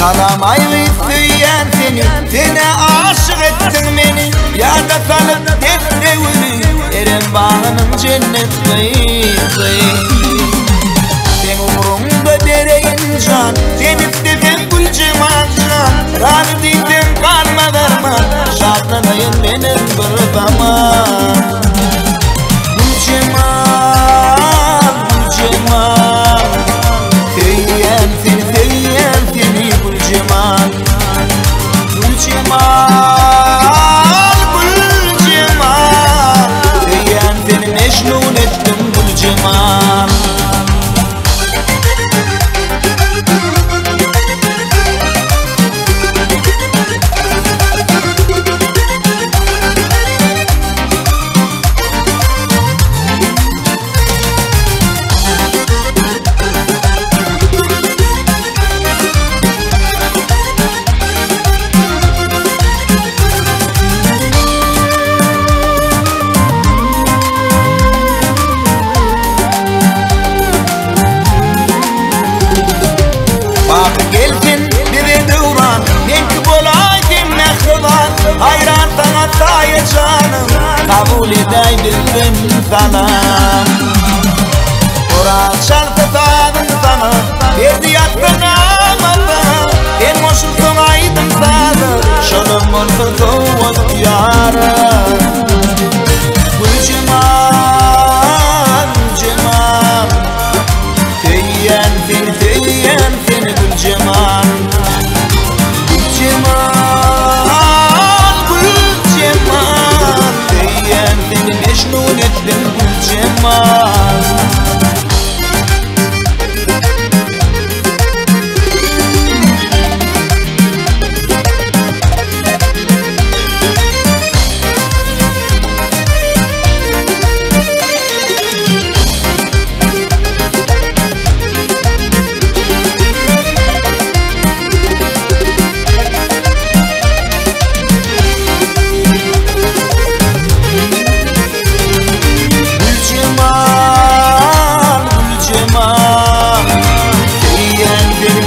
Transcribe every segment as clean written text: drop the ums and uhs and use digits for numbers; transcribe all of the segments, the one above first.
Salamayı isteyen seni aşık ettin beni. Ya da salıp devri Eren bağının cennet kıyısı. Sen umurumda dereyim can, sen istesen gül cemal can. Razı değilsen kalma verme, şadlanayım benim bir zaman. Gül cemal, gül cemal, seyyem seni gül cemal. Gül cemal, gül cemal, seyyem seni mecnun ettim gül cemal. Hayran sana sayı canım, kabul edebilirim salam. Kur'an şarkı sadım sana, verdi yattın amada. En hoşum sonaydım sana, şolumun fırtovat yara. Gül cemal, gül cemal, teyyen seni gül cemal. Gül cemal, mecnun ettim gül cemal.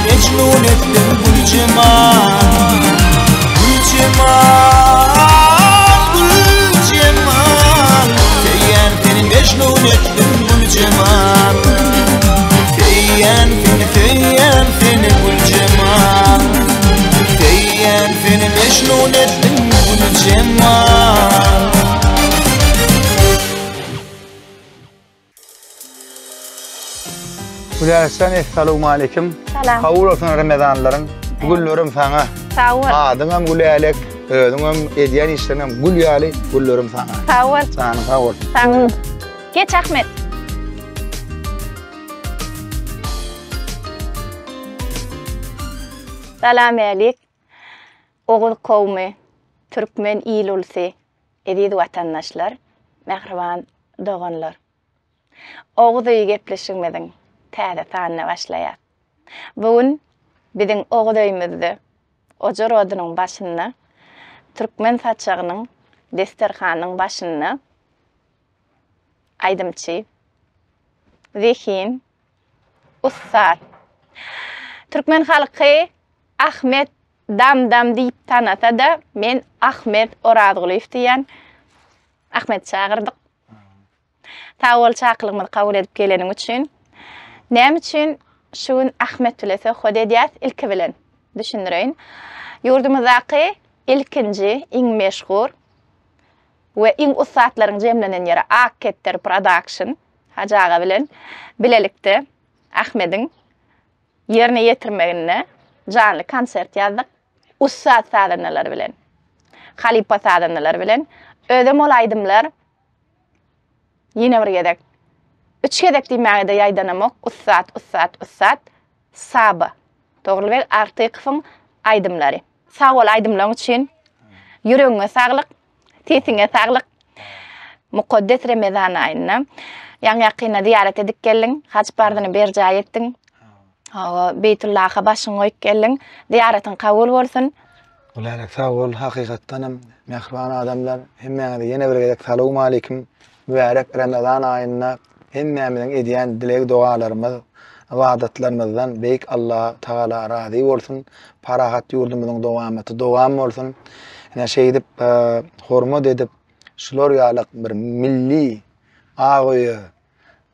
Mecnun ettim gül cemal. Gül cemal, gül cemal, teyyen seni mecnun ettim gül cemal. Teyyen seni gül cemal. Teyyen seni mecnun ettim gül cemal. Gülersen esselamu aleyküm. Salam. Kabul olsun Ramazanların. Güllerim sana. Sağ ol. Adıngam gülelek, ödüngam ediyen işlerine gül yali, güllerim sana. Sağ ol. Sağ ol. Sağ ol. Geç Ahmet. Salam alik. Oğul kavmi, Türkmen il ulsi, ediz vatandaşlar, mehriban doğanlar. Oğudoyu gepleşigmediň täze tanına başlaýar. Bugün biziň oğudoýumyzdy Ojar odunyň başynda, Türkmen saçagynyň desterhanyň başynda aýdymçy, zehin, ussat. Türkmen halky Ahmet Damdam diýip tanata da men Ahmet Orazguliýew diýen Ahmet çagyrdyk. Tawal çaqlygymyzy kabul edip geleniň üçin. Näme üçin şuň Ahmet bilese Hode diýär ilki bilen düşündireýin. Ýurdumyzdaky ilkinji, iň meşhur we iň ussatlaryň jemlenen ýeri Aketler Production hajaga bilen bilelikde Ahmediň ýerine ýetirmegine canly konsert ýazdyk. Ussat sadanlar bilen, Halipa sadanlar bilen ödem olaýdymlar. Yine bir gedek. 3 gedek diýmäge de ýaýdanamok. Ussat. Saba. Dogrulyk artykyň aýdymlary. Sag bol aýdymlaryň üçin ýüregiňe saglyk, tesiňe saglyk. Mukaddes Ramazan aýyna ýa-ni ýakyna ziyaret edip geldiň, haç bardyny berjaý etdiň. Beytullah'a başyň goýup geldiň. Ziyaretin kabul bolsun. Ularek sağ ol, hakikattanam mehriban adamlar. Hemmeňe de ýene bir gedek salamu aleyküm. Mübarek Ramazan aýyna hemmemiň edýän dilek dualarymyz ibadatlarymyzdan beýik Allah Taala razy bolsun. Parahat ýurdumyzyň dowam bolsun. Ene şey edip hormat edip şular ýalyk bir milli agy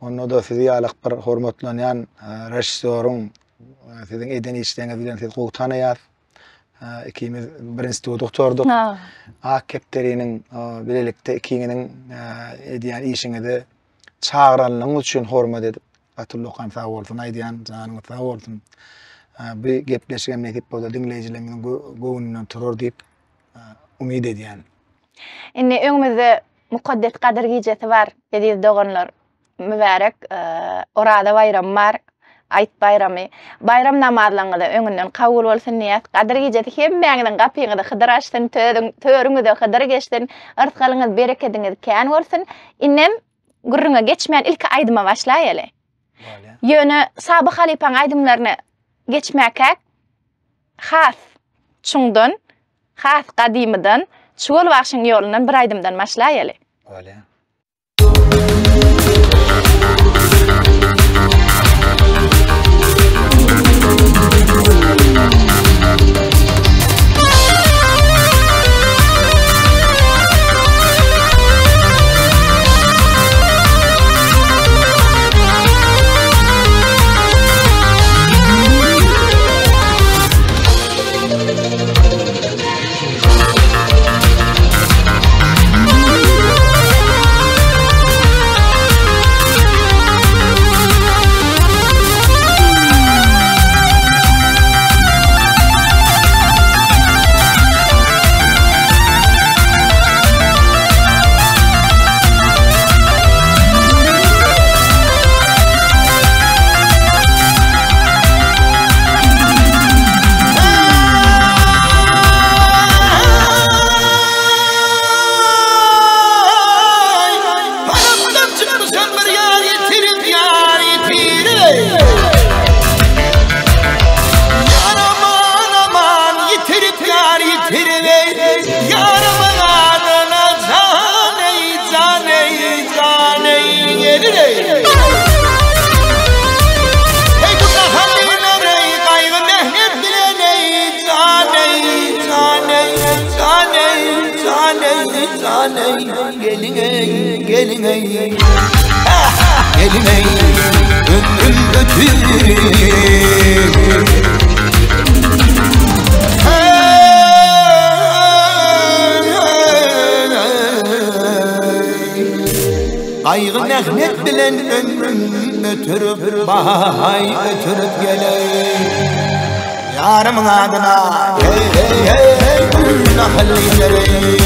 onu da sizi ýalyk bir hormatlanýan rejissörüň sizin eden işleňiz bilen siz gowtanaýar. Ikimiz bir institutda oturduk. Akepteriniň bilelikde ikiňiniň edýän işiňizi çağıranlygyň üçin hormat edip Atullokan sağ bolsun, aýdýan janyňyz sağ bolsun. Bir gepleşgen mekip bolsa dinleýijilerimiň göwnünden turur diýip umid edýän. Indi öňümizde mukaddes Kadir gijesi bar. Dediz doganlar mübarek orada bayram bar. Ayt bayramy. Bayram namazlaryňyza öňünden kabul bolsun niýet. Kadir gijesi hemmäňiň gapyňyzy hydyr açdyn, törüňizi hydyr geçdin, artgalyňyz bereketiňiz kän bolsun. Innem gurruna geçmeýän ilki aýdyma başlaýaly. Ýöne Saby halipaň aýdymlaryny geçmäkek has çuňdan, has gadymydan, çuwal wagşyň ýolundan bir aýdymdan başlaýaly. Öyle. Gelin ey, gelin ey, gelin ey, ömrüm ötür. Aygı nehnet bilen ömrüm ötürüp, bahay ötürüp geley. Yarımın adına, hey hey hey hey, nahallileri.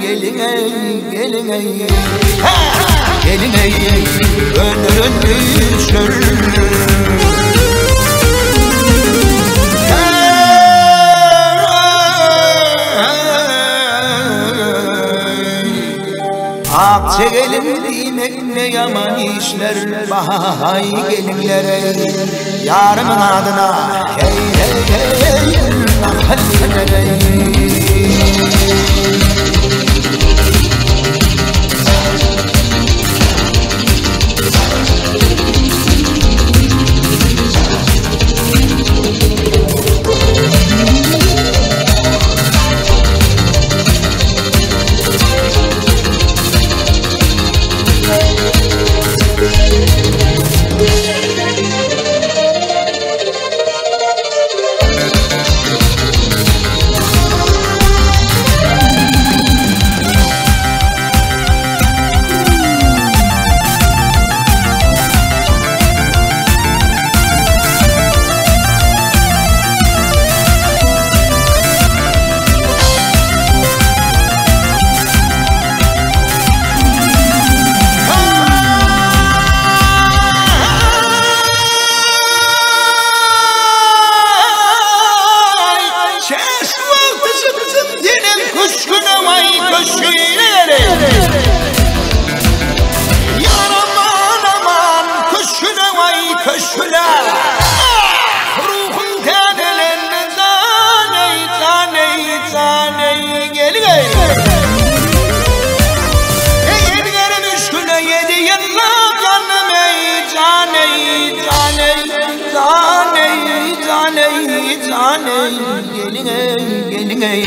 Gelin ey, gelin ey, gelin ey, ömrün düşür. Akça gelin demek ne yaman işler, bahay gelinlere, yarımın adına, hey hey hey hey, mahallelere. caney gelin ey gelin ey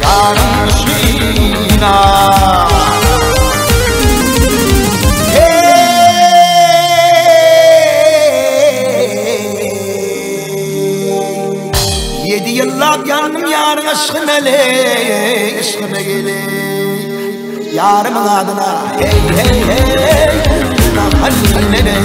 yarın şina Yedi yıllar yandım yarın aşkına le aşkına gele yarımın adına hey hey hey halilene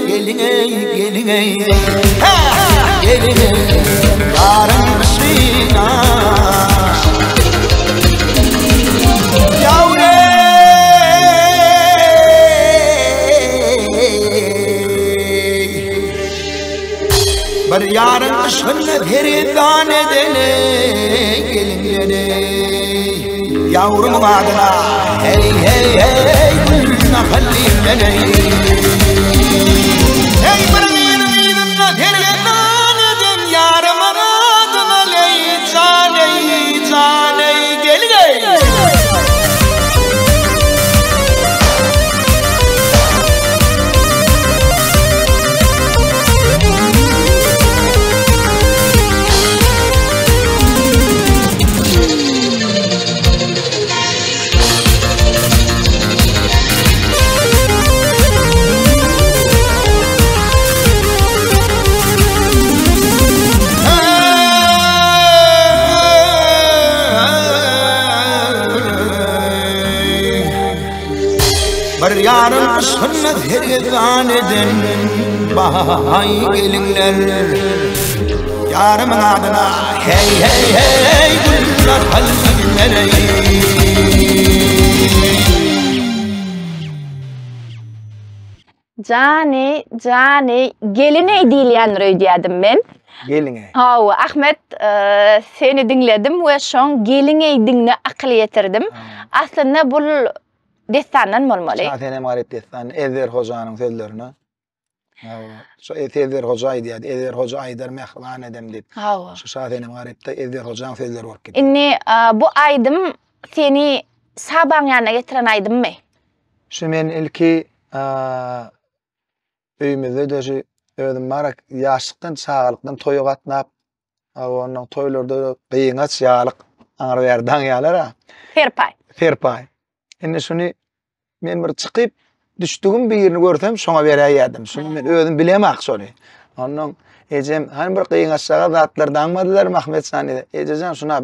gelin ey gelin ey yarın başına yavre bir yarın başına peridan edene gelin ey yavrum adına hey hey hey gülüne halilene Hey bırgın deryadan edin yarım aradın aley caney gelin ey Bir yarın sünnet hergedan edin bahay gelinler yarımın adına hey hey hey güllar halilene Caney gelin ey diýilýän röýdýädim ben. Gelin ey. Hawa Ahmet seni dinledim we şoň gelin ey diňne akıl ýetirdim. Aslında bul destandan bolmaly. Zaten emaret destan Ezer Hoca'nın sözlerini. Şu Ezer Hoca diýdi. Ezer Hoca aýdar mehriban edem diýip. Hawa. Şu zaten emaretde Ezer Hoca'nın sözleri bor ketdi. Inni bu aýdym seni sabaň ýanyna getiren aýdymmy? Şu men ilki öýümizde döşü özüm barak ýaşlykdan çağalykdan toýa gatnap onuň toýlarda gyýňaç ýalyk aňar berdan ýalara. Ferpay. Indi şunu men bir çykyp düşdügüm bir ýerini görsem şoňa berýärdim. Şunu men özüm bilemek şonu. Onuň ejem hani bir gyýňaçsaga zatlar daňmadylar Mahmet sany. Ejejem şuna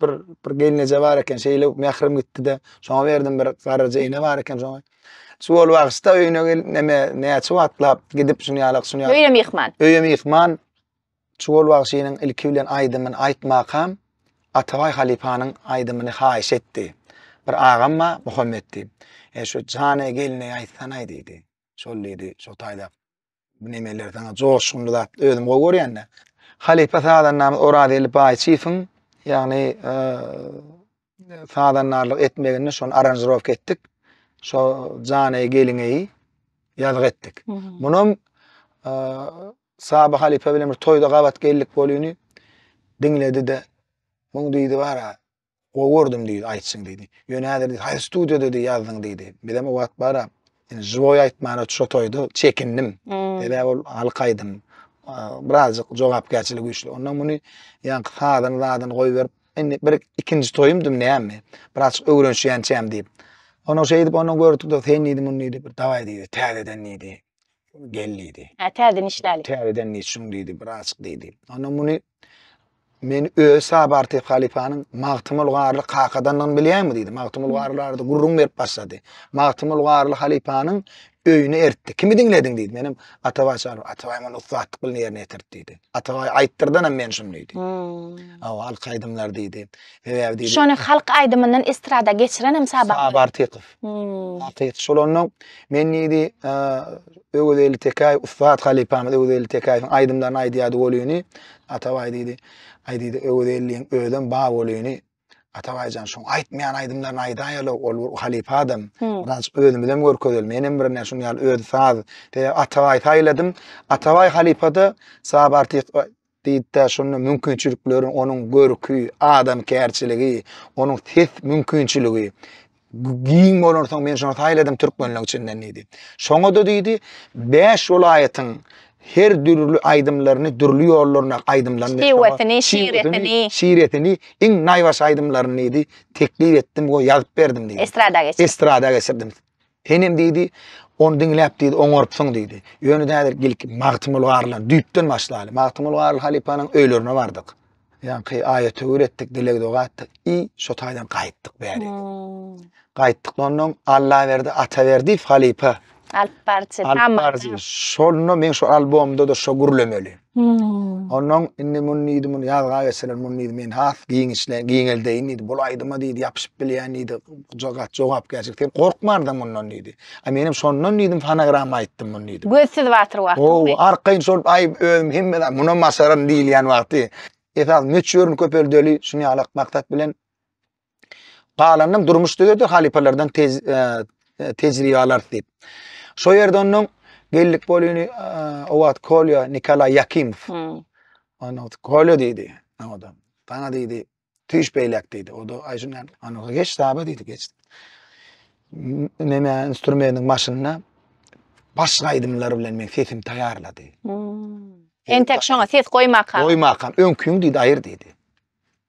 bir gelneje bar eken şeýle mehrim gitdi-de şoňa berdim bir garaja ine bar eken şoňa. Sual wagtda öýüne näçe watlap gidip şunu ýalyk şunu ýalyk. Öýe mihman. Sual wagtynyň ilki bilen aýdymyny aýtmakam Atabay halifanyň aýdymyny haýyş etdi. Bir ağamma Muhammed'di. Şu cane geline aýtsan aýdydy. Şol diýdi, şo taýda nemeler sana joşgunly da özüm görýände. Halifa sadan nam orada elip aýçyfyň, ýagny sadanlarlyk etmegini şonu aranjировk etdik. Şo cane gelineyi ýazyk etdik. Munum Sabah halifa bilen bir toýda gabat gellik bolýuny dinledi de muň diýdi bara o gördüm diýdi aýtsyň diýdi. Ýönedir diýdi, haýy studiýada diýdi ýazdyň diýdi. Bilen o wagt bara joy aýtmana ço toýdy çekindim. Ebe ol alqaýdym. Birazcık jogapkärçilik güýçli. Ondan muny ýa sadan goýup berip, indi bir ikinji toýumdym näme? Birazcık öwrenşýänçäm diýip. Onu şey edip onu gördük de sen neydi bunu neydi bir davay deydi tədədən neydi gelliydi. Tədədən işləli. Tədədən neyşun deydi birazcık deydi. Onu bunu men Sabarty halifanyň Magtymul Garly kakadandan bilýärmi deydi. Magtymul Garlylarda gurrun berip başlady. Magtymul Garly halifanyň öyünü ertti. Kimi dinledin diýdi. Menem Atabay çağırıp, Atabay men ustatlyk bilen ýerine ýetirdi diýdi. Atabay aýtdyrdan men şunu diýdi. Halk aýdymlar diýdi. Weýär diýdi. Şonu halk aýdymynyň estrada geçirenem sabah. Sabar Tykyp. Hakykat şolonyň men diýdi öwdeli tekay ustat halipamy öwdeli tekay aýdymlaryny aýdýady bolýany. Atabay diýdi. Aýdydy öwdeliň öýden ba bolýany. Atabaycan şoň aýtmaýan aýdymlaryny aýdaýaly ol halipa adam. Biraz özüm bilen görkezeli. Menem bir näşe şunu ýaly özi saz. Atabay taýladym. Atabay halipada Sabar Tykyp diýdi şonu mümkinçilikleri, onuň görkü, adam kärçiligi, onuň tes mümkinçiligi. Giň bolarsaň men şonu taýladym türkmenliň içinden diýdi. Şoňa da diýdi 5 welaýatyň her türlü aýdymlaryny, türlü ýollarına aýdymlaryny, şiiretini, iň naýbaş aýdymlaryny diýdi, teklip etdim, go ýazyp berdim diýdi. Estrada geçirdim. Henem diýdi, onu dinläp diýdi, oňorpsyň diýdi. Ýöne dädir gelip magtymyl garlan, düýpden başlaly. Magtymyl garl halipanyň öýlerine bardyk. Ýa-ni aýaty öwretdik, dilek dogatdyk. Şo taýdan gaýtdyk bäri. Gaýtdyk, ondan Allah berdi, ata berdi halipa. Alparçı, tamam. Şonu men şu albomda da şo gürlemeli. Ondan inni mun niýdim, mun ýazga geçelen mun niýdim, men has giňeldeýin diýdi. Bolaýdyma diýdi, ýapyşyp bilýän diýdi. Jogap gerçekden korkmardym mundan diýdi. Menem şondan diýdim, fonogram aýtdym mun diýdim. Gözsüz watyr wagt. Arkaýyn şol aý özüm hemmeden muna masaran diýilýän wagty. Esas meçhurun köpeldeli şunu ýalak maksat bilen galanym durmuşdy diýdi, halipalardan tejribalar diýip. Şo ýerde onuň gellik bolýany owat Kolya Nikolay Yakimov. Onu Kolya diýdi. Adam. Bana diýdi, tüýş beýlek diýdi. O da aýşundan onu geç taýba diýdi, geç. Meme instrumentyň maşynyna başga aýdymlar bilen men sesim taýýarlady. Entek şoňa ses goýmakam. Goýmakam, öňküň diýdi, aýır diýdi.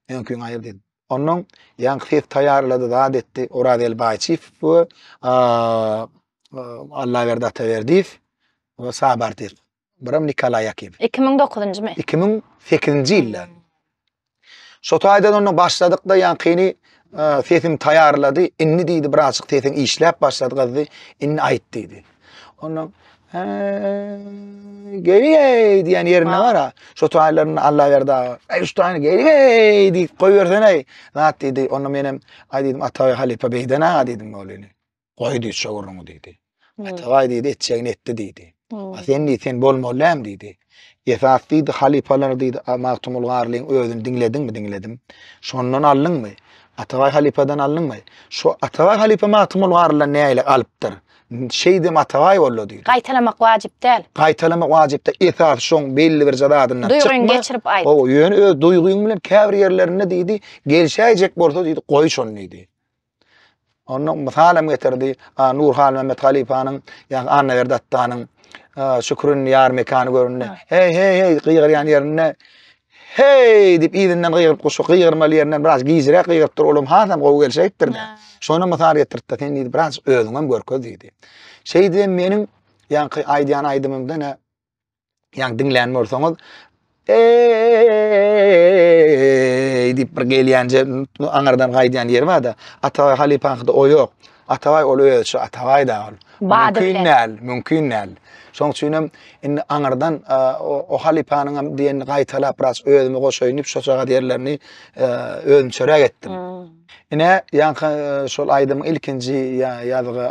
Öňküň aýır diýdi. Onuň ýa-ni ses taýýarlady, zat etdi. Oradel Baýçyw bu Allah verdi, ata verdi ve Sabar Tykyp. Biram Nikolay Yakimov. 2009-njy mı? 2008-nji ýylda. Şo taýdan onu başladykda ýa-ni sesim taýýarlady. Inni diýdi, birazçyk sesim işläp başlady gazy. Inni aýt diýdi. Onuň geri diýen ýerine bara. Şo taýlaryny Allah berdi. Şu taýny geri diýip goýbersen ey. Zat diýdi, onu menem aýdydım Atabay halipa beýden diýdim bolýany. Goýdy şoguruny diýdi. Atabay diýdi, etçegini etdi diýdi. Sen bolmalyam diýdi. Esas diýdi, halipalar diýdi, magtymyl garlyň özüni dinledim. Şondan aldyňmy? Atabay halipadan aldyňmy? Şo Atabay halipa magtymyl garlyň näýle alypdyr? Şeydim Atabay boldy diýdi. Gaýtalamak wajyp däl. Gaýtalamak wajyp da esas şoň belli bir zadadyna çykma. Duýguň geçirip aýt. O ýöne öz duýguň bilen käbir ýerlerine diýdi, gelşäjek bolsa diýdi, goý şonu diýdi. Onu misalam getirdi. Nurhan Mehmet Halipanyň ýa-ni Anna Verdatdanyň Şükrün ýar mekany görünne. Hey gıýgyrýan ýerine. Hey dip izinden gıýgyryp goşup gıýgyrmaly ýerinden biraz giýjirek gıýgyrypdyr olam hasam gowy gelşekdir. Şonu misal getirdi. Sen diýdi biraz özüňem görköz diýdi. Şeýde meniň ýa-ni aýdýan aýdymymda ne ýa-ni dinlänme bolsaňyz dip bir gelýänje aňardan gaýdýan ýer bar da. Atabay halipanyňda o ýok. Atabay ol öýçi, Atabay da ol. Mümkin näl. Şoň üçin inni aňardan o halipanyň diýen gaýtalap biraz özüme goşaýyp şo çaga ýerlerini özüm çörek etdim. Ine ýa-ni şol aýdymyň ilkinji ýazgy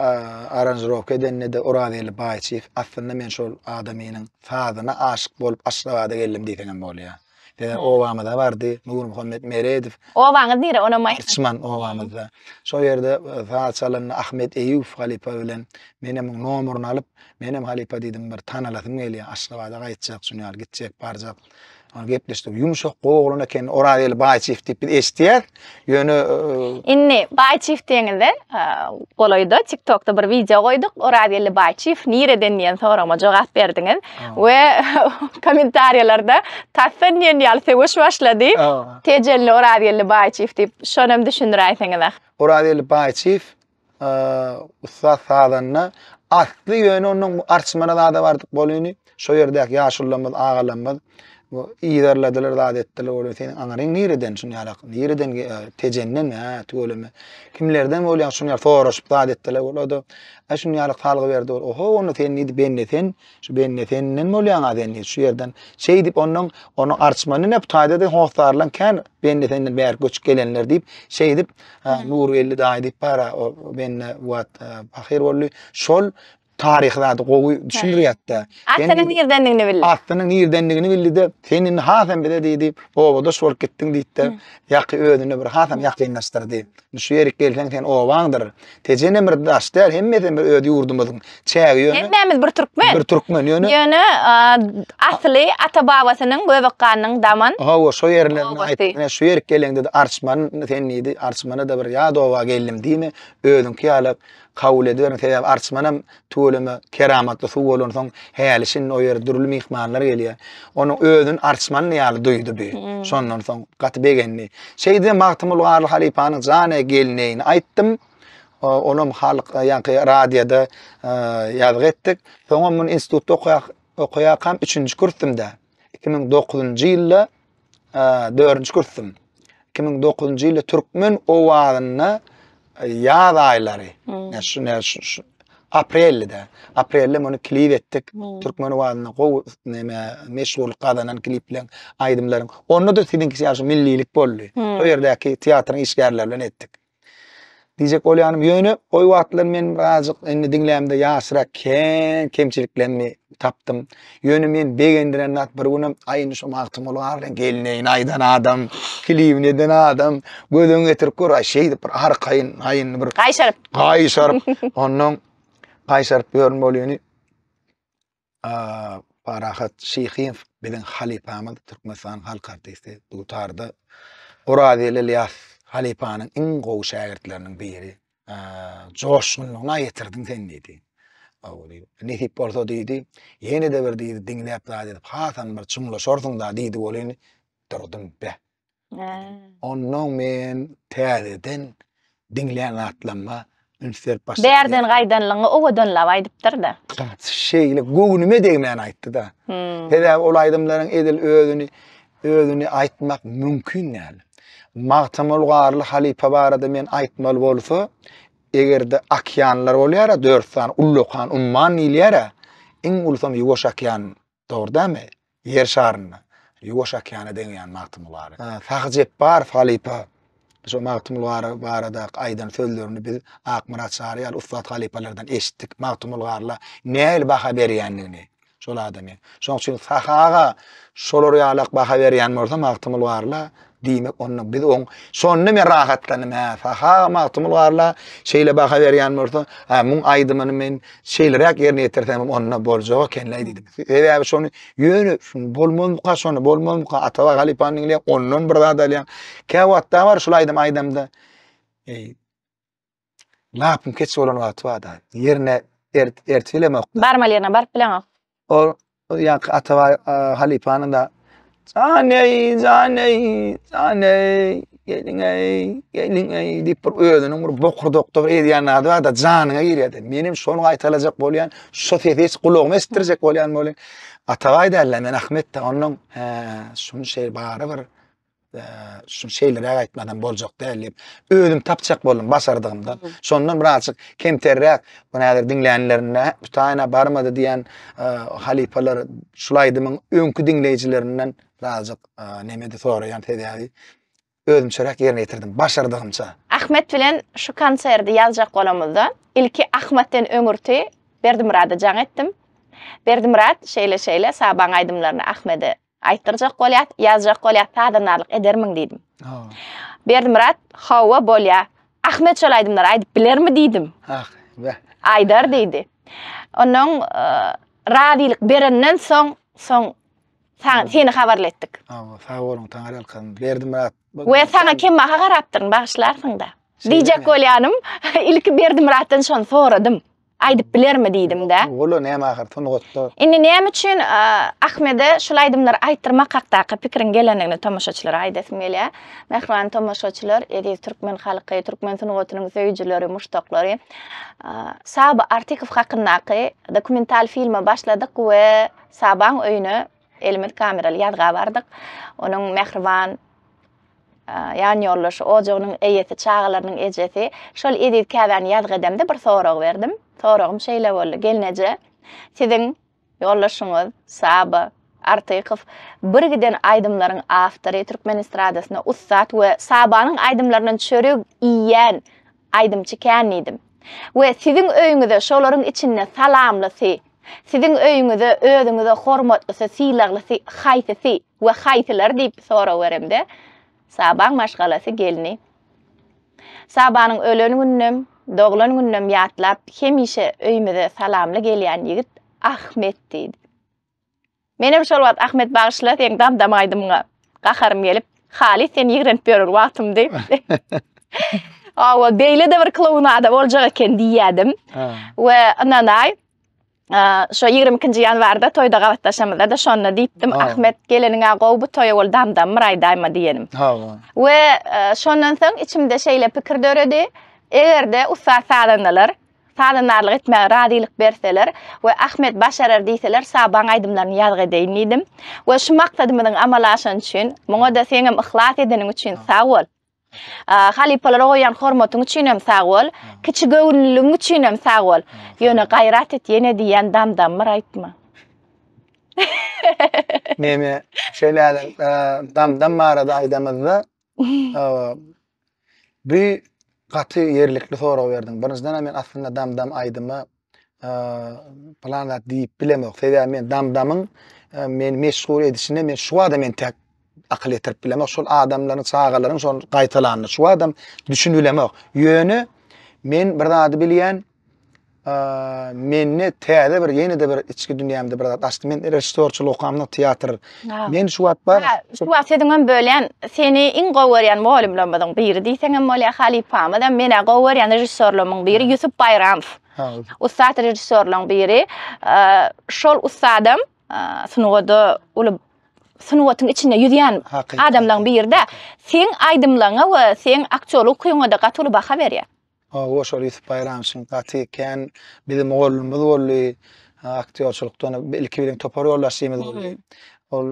aranjировка edenne de Oradel Baýçyw. Aslında men şol adamynyň fazyna aşyk bolup aşlawada geldim diýen bolýar. Owamda bardy, Nur Muhammed Meredow. Owaňyz nire onamay. Arçman owamda. Şo ýerde Façalan Ahmet Eýüp halipa bilen menem nomeryny alyp, menem halipa diýdim bir tanaladym gelýär. Aşlawada gaýtjak, şunu gitjek, barjak. Onu gepleşdik. Yumşak goğuluna ken Oradel Baýçyw diýip eşdiýär. Ýöne inni Baýçyw diýende golaýda TikTokda bir video goýduk. Oradel Baýçyw nireden diýen sorama jogap berdiňiz we kommentariýalarda taýsan diýen ýaly sewiş başlady. Tejelli Oradel Baýçyw diýip şonam düşündirýärsiňiz. Oradel Baýçyw ussat sadanna asly ýöne onuň arçmana da bardyk bolýany. Şo ýerdäki ýaşullamyz, agalamyz Bu iýerlediler zat etdiler ol sen aňaryň nireden şunu ýalak nireden tejennem ha tölemi kimlerden bolýan şunu soraşyp zat etdiler bolady şunu ýalak halgy berdi oho onu sen nidi benneten şu bennetenden bolýan adenni şu ýerden şey dip onu arçmany ne taýda da hostarlan kan bennetenden bäri göçüp gelenler dip şey dip nur 50 daý dip para o benne wat ahir bolly şol tarihlarda gowy düşündirýärdi. Atanyň nerdendigini bildi. Atanyň nerdendigini bildi. Senin hasam bile diýdi. Oba şol gitdiň diýdi. Ýaky ödüne bir hasam ýakynlaşdyrdy. Şu ýere gelsen sen owaňdyr. Tejenem bir daşlar hemmeden bir ödü ýurdumyň çägi ýöne. Hemmemiz bir türkmen. Bir türkmen ýöne. Ýöne asly ata-babasynyň Göbekkanyň daman. Hawa şu ýerlerine aýtdy. Şu ýere gelen dedi arçman sen nidi arçmana da bir ýa-dowa geldim diýme. Ödüň kiýalap kabul eder. Sebäp arçmanam töleme keramatly suw bolan soň hälishin o ýerde durly mihmanlar gelýär. Onuň özün arçmanyny ýaly duýdy bi. Şondan soň gaty begenni. Şeýde Magtymul Garly Halypanyň jana gelneýini aýtdym. Onuň halk ýa-ni radioda ýazyk etdik. Soňra men institutda okuýakam 3-nji kursymda 2009-njy ýylda 4-nji kursym. 2009-njy ýylda türkmen owagyny ýaz aýlary. Şu aprelde onu klip etdik. Türkmen owagyny gowy meşhur kadanan klipler aýdymlaryň. Onu da sizinkisi ýaşy millilik boldy. O ýerdäki teatryň işgärleri bilen etdik. Diyecek bolýanym ýöne oý wagtlar men birazjyk indi diňlämde ýaşyrak kemçiliklerimi tapdym. Ýöne men begendiren nat bir günüm aýyny şu Magtymul Garly gelneýin aýdan adam, klibini eden adam, gözüň getirip gör şeýdi bir arkaýyn aýyny bir gaýşaryp onuň gaýşaryp görün bolýany. Parahat Şeýhin bilen Halypamyň Türkmenistan halk artisti dutarda Oradiýel Ilyas Halypanyň iň gowy şagirdlerinden biri. Joşgunlygyna ýetirdiň sen diýdi. Nehip bolsa diýdi, ýene de bir diýdi diňläp zat edip, hasan bir çuňlaşordyň da diýdi bolany durdum be. Ondan men täzeden diňlän atlanma ünsert başladı. Berden gaýdanlygy owadan lap aýdypdyr da. Şeýle göwnüme degmän aýtdy da. Hele ol aýdymlaryň edil özüni aýtmak mümkin näl. Magtymul Garly Halypa barada men aýtmaly bolsa, egerde akyanlar bolýar, 4 san ullukan umman ýylýar. Iň ulsam ýuwaş akyan, dogry-dämi? Yer şaryny. Ýuwaş akyany deňýän Magtymul Garly. Sagjep bar Halypa. Şu Magtymul Garly barada aýdan sözlerini biz Akmurat Şaryal Ustad Halypalardan eşitdik. Magtymul Garly näil baha berýändigini. Şol adamy. Şoň üçin sahaga şolary ýalak baha berýän bolsa Magtymul Garly diýmek onu biz on şonu men rahatlanym ha Magtymul Garly şeýle baha berýän bolsa muň aýdymyny men şeýlerek ýerine ýetirsem onu boljak ekenler diýdim. Eýe şonu ýöne bolmalyka şonu bolmalyka Atawa Halypanyň ondan bir zat alýan. Käwatda bar şol aýdymda lapym keç bolan wagtda ýerine ertilemek. Barmal ýerine barp bilen. O ýa Atawa Halypanyň da Zaney gelin dip bir özüniň bir bokur doktor edýän adam da janyňa girýärdi. Menim şonu aýtalajak bolýan, şu sesy gulagyma estirjek bolýan. Atawa aýdýarlar men Ahmet de onuň şunu şeýle bary bir şu şeýlere aýtmadan boljak däl. Özüm tapjak boldum başardygymdan. Şondan birazjyk kemterrek näder diňlänlerine tutayna barmady diýen Halypalar şulaýdymyň öňkü diňleýijilerinden birazjyk nemede soraýan täzädi. Özüm çörek ýerine ýetirdim başardygymça. Ahmet bilen şu konserdi ýazjak bolamyzda ilki Ahmetden öňürti Berdimurada jaň etdim. Berdimurad şeýle sabaň aýdymlaryny Ahmede aýtdyrjak bolýar, ýazjak bolýar, tadanarlyk edermiň diýdim. Berdimurad hawa bolýar. Ahmet şol aýdymlary aýdyp bilermi diýdim. Aýdar diýdi. Onuň radiýlik berenden soň seni habarletdik. Sağ olun, taňary alkan. Berdimurad. We sana kim maha garapdyň bagşlarsyň da. Diýjek bolýanym, ilki Berdimuraddan şonu soradym. Aýdyp bilermi diýdim da. Olo näme ahir tungatdy. Indi näme üçin Ahmede şol aýdymlary aýtdyrmak hakda pikirin gelenligini tomoşaçylara aýdasym gelýär. Mehriban tomoşaçylar, edi türkmen halky, türkmen tungatynyň söýüjileri, muştaklary. Saba Artikov hakyndaky dokumental filmi başladyk we sabaň öýüne elimiz kameralı ýazga bardyk. Onuň mehriban ýan ýollaşy, ojagynyň eýeti, çağalarynyň ejesi. Şol edip käbäni ýazga edemde bir sorag berdim. Soragym şeýle boldy. Gelneje siziň ýollaşyňyz Saba Artykow bir giden aýdymlaryň awtory Türkmen estradasyna ussat we Sabanyň aýdymlarynyň çörek iýen aýdymçy kännidim. We siziň öýüňizde şolaryň içinde salamlysy, siziň öýüňizde özüňize hormatlysy, syýlaglysy, haýsysy we haýsylar diýip sorag beremde. Sabaň maşgalasy gelni. Sabanyň ölen günnüm, doglan günnüm ýatlap, hemişe öýümize salamly gelýän ýigit Ahmet diýdi. Menem şol wagt Ahmet bagyşla sen dam aýdymga gaharym gelip, "Halis sen ýigrenip berer wagtym" diýip. Awa beýle de bir klounada boljak eken diýýädim. We ananay şo 22-nji ýanwarda toýda gawatdaşamyzda da şonu diýipdim. Ahmet geleniňe gowy bu toýa bol dam mıraýdaýma diýenim. We şondan soň içimde şeýle pikir döredi. Egerde ussa salanarlyk etmäge radylyk berseler we Ahmet başarar diýseler Sabaň aýdymlaryny ýazga edeyim diýdim. We şu maksadymyň amalaşan üçin, muňa da seňem ihlas edeniň üçin sag bol. Halipalara goýan hormatyň üçin hem sag bol. Kiçi göwnüliň üçin hem sag bol. Ýöne gaýrat et ýene diýen dam mıraýtma. Meme şeýle dam marada aýdamyzda bir gaty ýerlikli sorag berdim. Birinjiden men aslında dam aýdymy planlat diýip bilemok. Sebäbi men damyň men meşgul edişine men şu adam men tek akıl etirip bilemok. Şol adamlaryň, çağalaryň şol gaýtalanyny şu adam düşünülemok. Ýöne men bir zady bilýän menni täze bir ýene-de bir içki dünýämde bir zat açdy. Men rejissörçilik okamyň teatr. Men şu wagt bar. Şu wagt sediňem bölen seni iň gowurýan mugallimleriň biri diýseňem Molla Halipamydan mene gowurýan rejissörleriň biri Ýusup Bayramow. Ustad rejissörleriň biri. Şol ustadym sunuwada uly sunuwatyň içinde ýürýän adamlaryň biri de sen aýdymlaryňa we sen aktyorluk kuýuňa da gatyly baha berýär. O şol Ýusup Bayramsyň gaty eken bizim oğlumyz boldy aktyorçulukdan ilki bilen topar ýollaşymyz boldy. Ol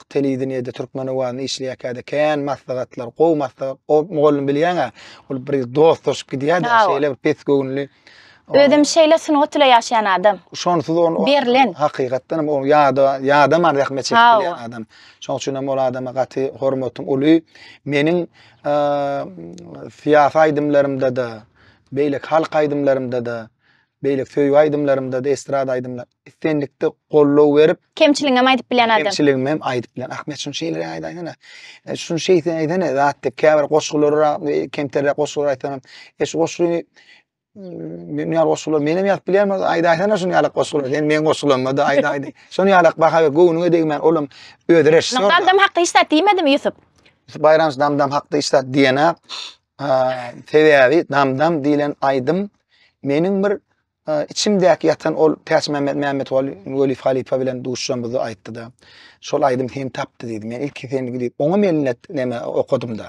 telewizionyada türkmen owany işleýärkäde ken maslahatlar, gowy maslahat, o oğlum bilýän ol bir dost düşüp gidýär, şeýle pes göwnüli. Ödüm şeýle sunwatla ýaşaýan adam. Şonusy on Berlen. Hakykatdan o ýa-da mar rahmet çekýän adam. Şoň üçin hem ol adama gaty hormatym uly. Meniň siyasi aýdymlarymda da, beýlek halk aýdymlarymda da, beýlek söýgü aýdymlarymda da, estrada aýdymlar istenlikde gollaw berip, Kemçiliňe aýdyp bilen adam. Kemçiligim hem aýdyp bilen. Ahmet şunu şeýleri aýdaýdyna. Şunu şeýle aýdaýdyna, zatda käbir goşgulara, kemterle goşgulara aýtamam. Şu goşguly Ýa goşgular menem ýatyp bilýärmi? Aýdaýdyna şunu ýalak goşgular. Men goşgulanmady aýdaýdy. Şunu ýalak baha göwnüňe degmen olam ödüreş. Dam hakda istat diýmedimi Ýusup? Bayramys dam hakda istat diýene sebäbi dam diýilen aýdym meniň bir içimdäki ýatan ol Täç Mehmet Weli Halipa bilen duşşamyzy aýtdy da. Şol aýdym hem tapdy diýdi. Men ilki seni diýip oňa mellet neme okudum da.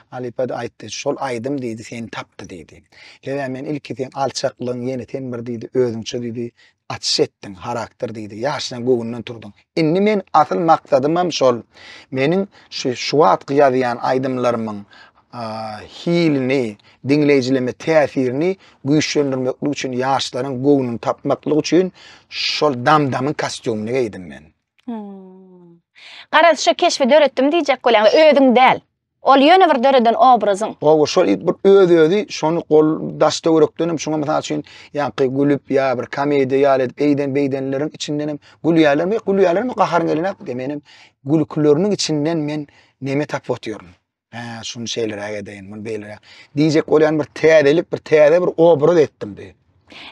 Halipa da aýtdy. Şol aýdym diýdi, seni tapdy diýdi. Ýa men ilki sen alçaklygyň ýene ten bir diýdi, özüňçe diýdi, açyş etdiň, karakter diýdi. Ýaşdan göwünden turdyň. Indi men asyl maksadym hem şol. Meniň şu wagt ýazýan aýdymlarymyň hilini, dinleyicileme täsirini güýçlendirmek üçin ýaşlaryň göwnüni tapmaklyk üçin şol damyň kostyumyny giydim men. Garaz şu keşfi döretdim diýjek bolýan, öýüň däl. Ol ýöne bir döreden obrazyň. O şol bir öýüdi, şonu gol daşda örekdenim, şoňa mysal üçin ýa-ki gülüp ýa bir komediýa ýaly beýdenleriň içinden gülýärler gaharyn gelenek demenim. Gülükleriniň içinden men neme tapyp otýarum. Şunu şeýlere aýdaýyn, mun beýlere. Diýjek bolýan bir täzelik, bir täze bir obraz etdim diýip.